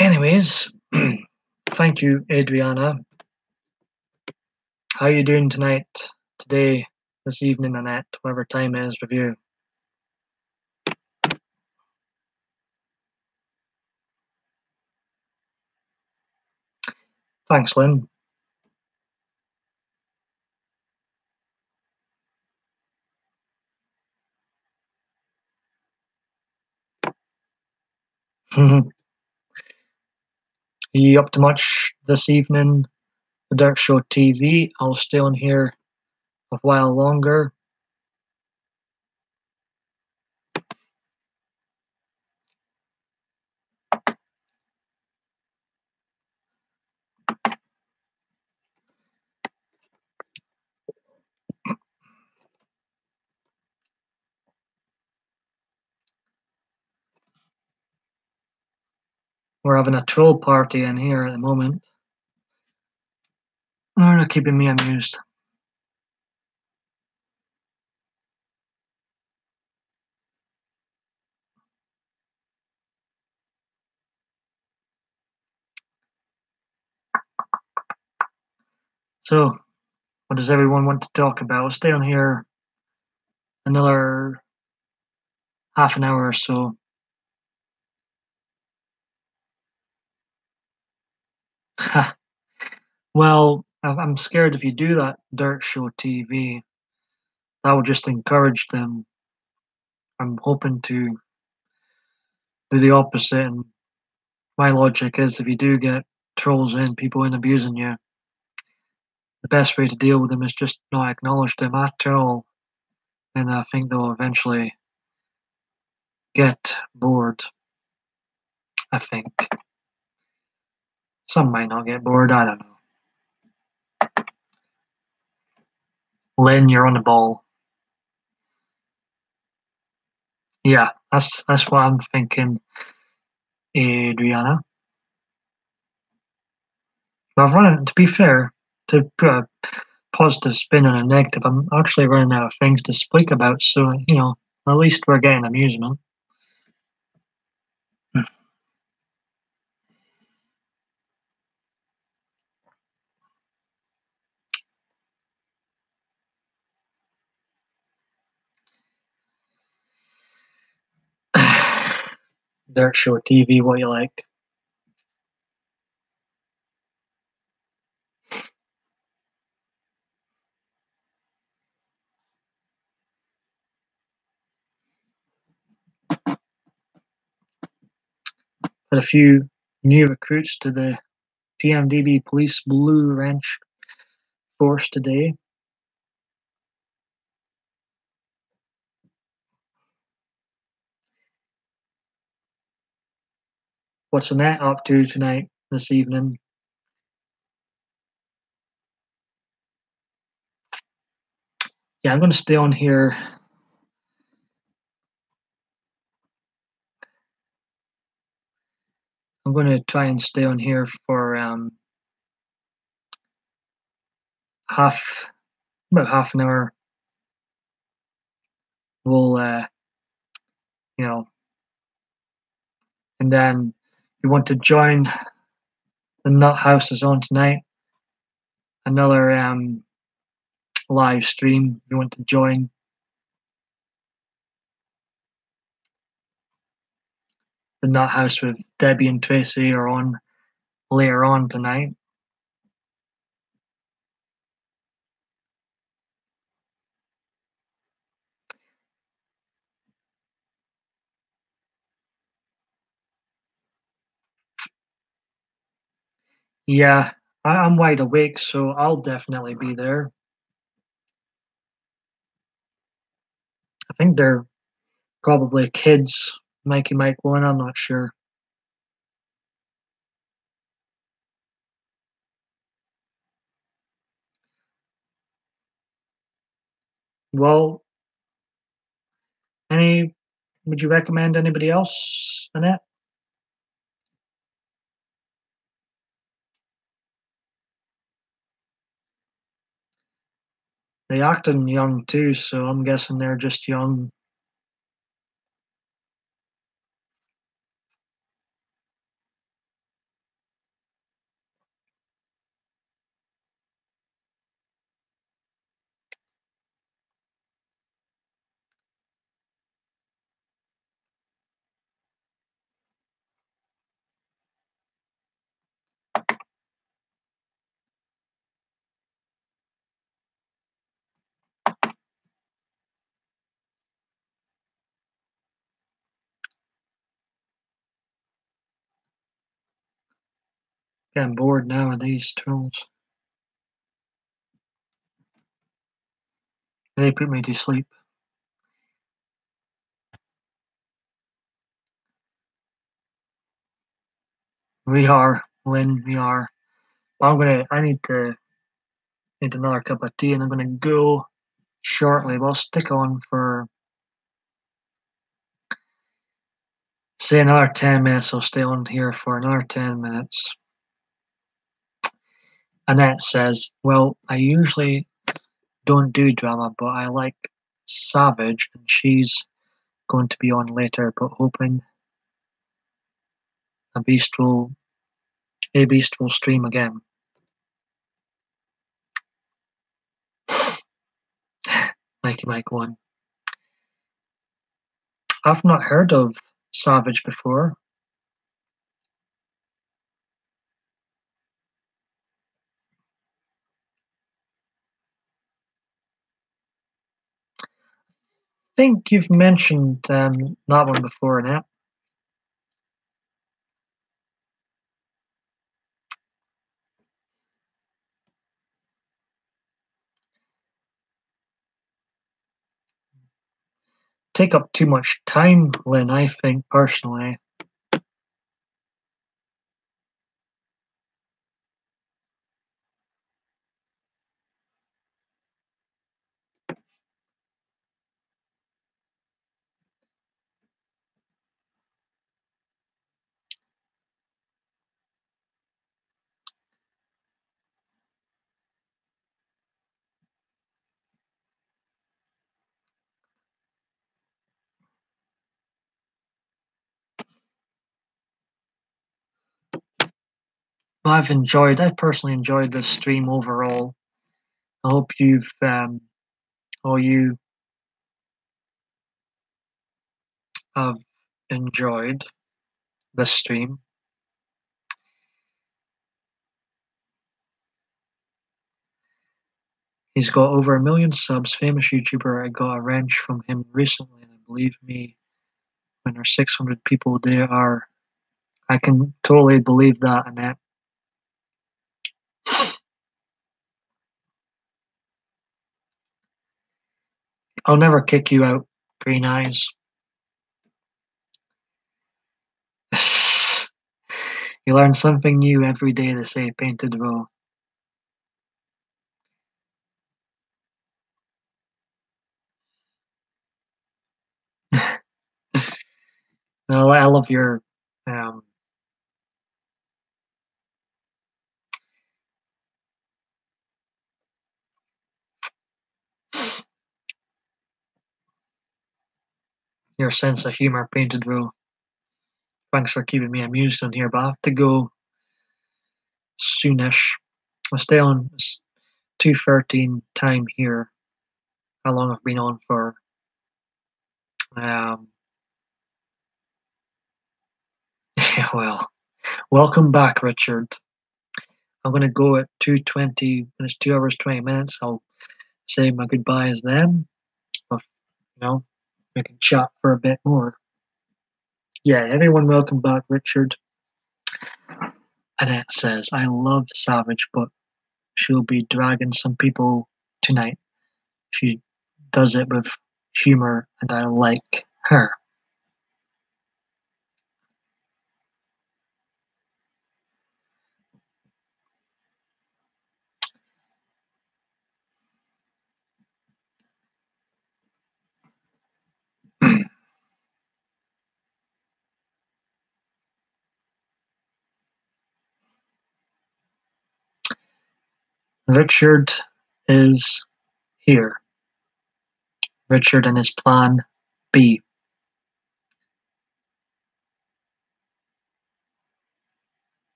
Anyways, thank you, Adriana. How you doing tonight, today, this evening, Annette, whatever time it is with you? Thanks, Lynn. Are you up to much this evening? The Dirt Show TV. I'll stay on here a while longer. We're having a troll party in here at the moment. They're keeping me amused. So, what does everyone want to talk about? We'll stay on here another half an hour or so. Well, I'm scared if you do that Dirt Show TV, that will just encourage them. I'm hoping to do the opposite. And my logic is if you do get trolls in, people in abusing you, the best way to deal with them is just not acknowledge them at all. And I think they'll eventually get bored. I think. Some might not get bored, I don't know. Lynn, you're on the ball. Yeah, that's what I'm thinking, Adriana. But I've run, to be fair, to put a positive spin on a negative, I'm actually running out of things to speak about, so, at least we're getting amusement. Dirt Show TV, what you like? Had a few new recruits to the PMDB Police Blue Ranch Force today. What's Annette up to tonight, this evening? Yeah, I'm going to stay on here. I'm going to try and stay on here for about half an hour. We'll, you know, and then if you want to join the Nut House is on tonight. Another live stream. If you want to join, the Nut House with Debbie and Tracy are on later on tonight. Yeah, I'm wide awake, so I'll definitely be there. I think they're probably kids. Mikey Mike one, I'm not sure. Well, any would you recommend anybody else, Annette? They acting young too, so I'm guessing they're just young. Getting bored now of these trolls. They put me to sleep. We are, Lynn, we are. I need another cup of tea and I'm gonna go shortly. But I'll stick on for say another 10 minutes. I'll stay on here for another 10 minutes. Annette says, well, I usually don't do drama, but I like Savage and she's going to be on later, but hoping a beast will stream again. Mikey Mike 1. I've not heard of Savage before. I think you've mentioned that one before, Annette. Take up too much time, Lynn, I think, personally. I've personally enjoyed this stream overall. I hope all you have enjoyed this stream. He's got over 1 million subs, famous YouTuber. I got a wrench from him recently, and believe me, when there's 600 people, I can totally believe that, Annette. I'll never kick you out, Green Eyes. You learn something new every day, to say, Painted Row. No, I love um, your sense of humor, Painted Row. Thanks for keeping me amused on here, but I have to go soonish. I'll stay on 2:13 time here. How long I've been on for? Um, yeah, well, welcome back, Richard. I'm gonna go at 2:20. When it's 2 hours 20 minutes, I'll say my goodbyes then. If, we can chat for a bit more. Yeah, everyone, welcome back, Richard. Annette says, I love Savage, but she'll be dragging some people tonight. She does it with humor, and I like her. Richard is here. Richard and his plan B.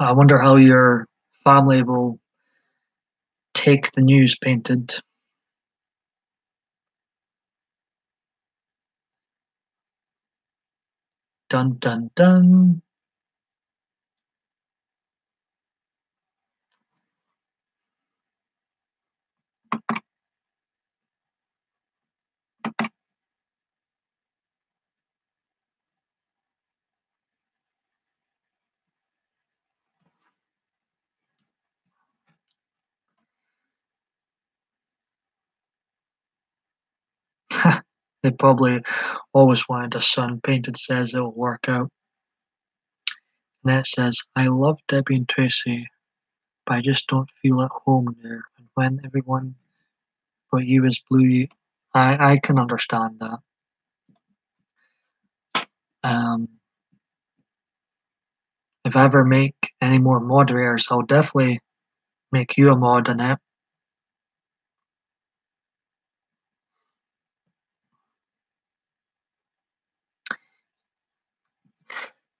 I wonder how your family will take the news, Painted. Dun dun dun. They probably always wanted a son. Painted says it'll work out. Annette says, I love Debbie and Tracy, but I just don't feel at home there. And when everyone but you is blue, I can understand that. If I ever make any more moderators, I'll definitely make you a mod, Annette.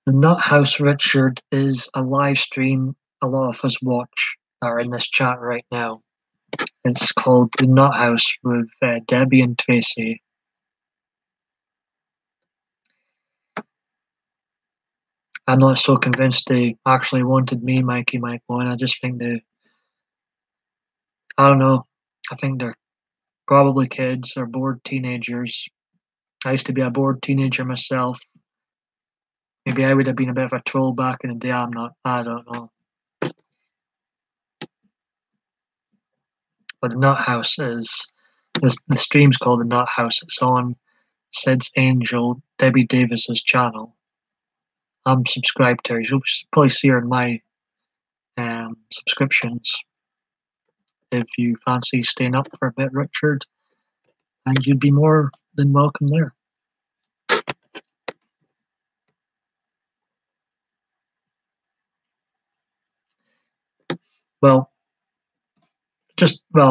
The Nut House, Richard, is a live stream a lot of us watch are in this chat right now. It's called The Nut House with Debbie and Tracy. I'm not so convinced they actually wanted me, Mikey Mike One. I just think I don't know. I think they're probably kids or bored teenagers. I used to be a bored teenager myself. Maybe I would have been a bit of a troll back in the day. I don't know. But the Nut House the stream's called the Nut House. It's on Sid's Angel, Debbie Davis's channel. I'm subscribed to her. You'll probably see her in my subscriptions if you fancy staying up for a bit, Richard. And you'd be more than welcome there. Well,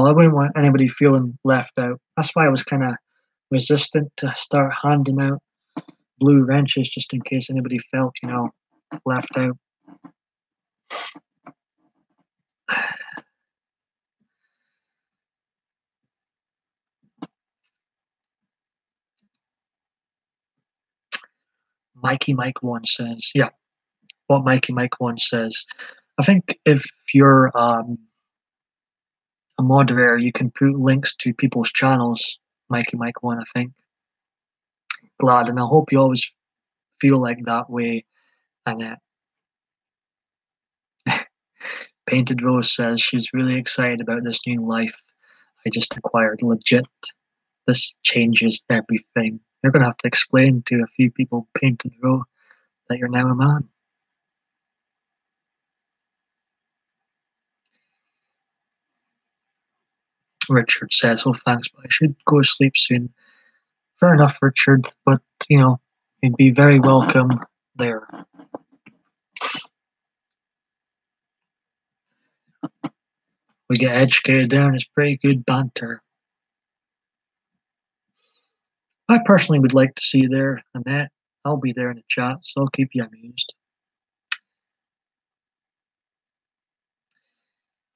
I wouldn't want anybody feeling left out. That's why I was kind of resistant to start handing out blue wrenches just in case anybody felt, left out. Mikey Mike One says, yeah, what Mikey Mike One says. I think if you're a moderator, you can put links to people's channels. Mikey Mike One, I think. Glad, and I hope you always feel like that way. And Painted Rose says she's really excited about this new life I just acquired. Legit, this changes everything. You're gonna have to explain to a few people, Painted Rose, that you're now a man. Richard says, "Oh, thanks, but I should go to sleep soon." Fair enough, Richard, but you'd be very welcome there. We get educated there, and it's pretty good banter. I personally would like to see you there, Annette. I'll be there in the chat, so I'll keep you amused.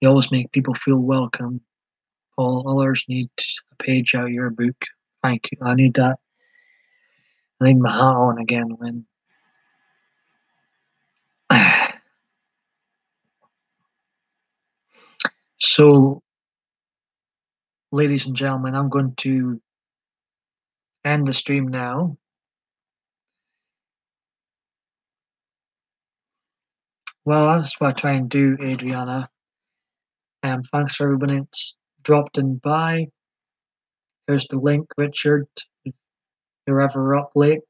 You always make people feel welcome. All others need a page out of your book. Thank you. I need that. I need my hat on again, Lynn. So, ladies and gentlemen, I'm going to end the stream now. Well, that's what I try and do, Adriana. Thanks for everybody that's dropped in by. Here's the link, Richard. If you're ever up late,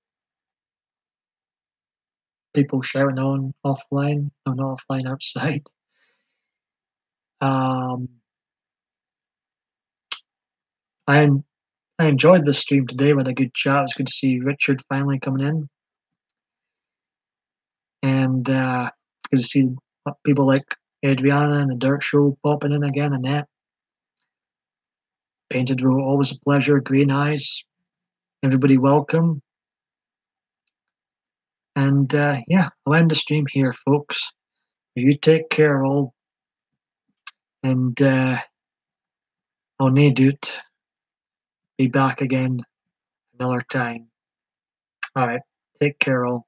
people shouting on offline. No, not offline, outside. I enjoyed this stream today. We had a good chat. It was good to see Richard finally coming in. And good to see people like Adriana and the Dirt Show popping in again. Annette. Painted Row, always a pleasure. Green Eyes. Everybody welcome. And I'll end the stream here, folks. You take care, all. And I'll need it. Be back again another time. All right. Take care, all.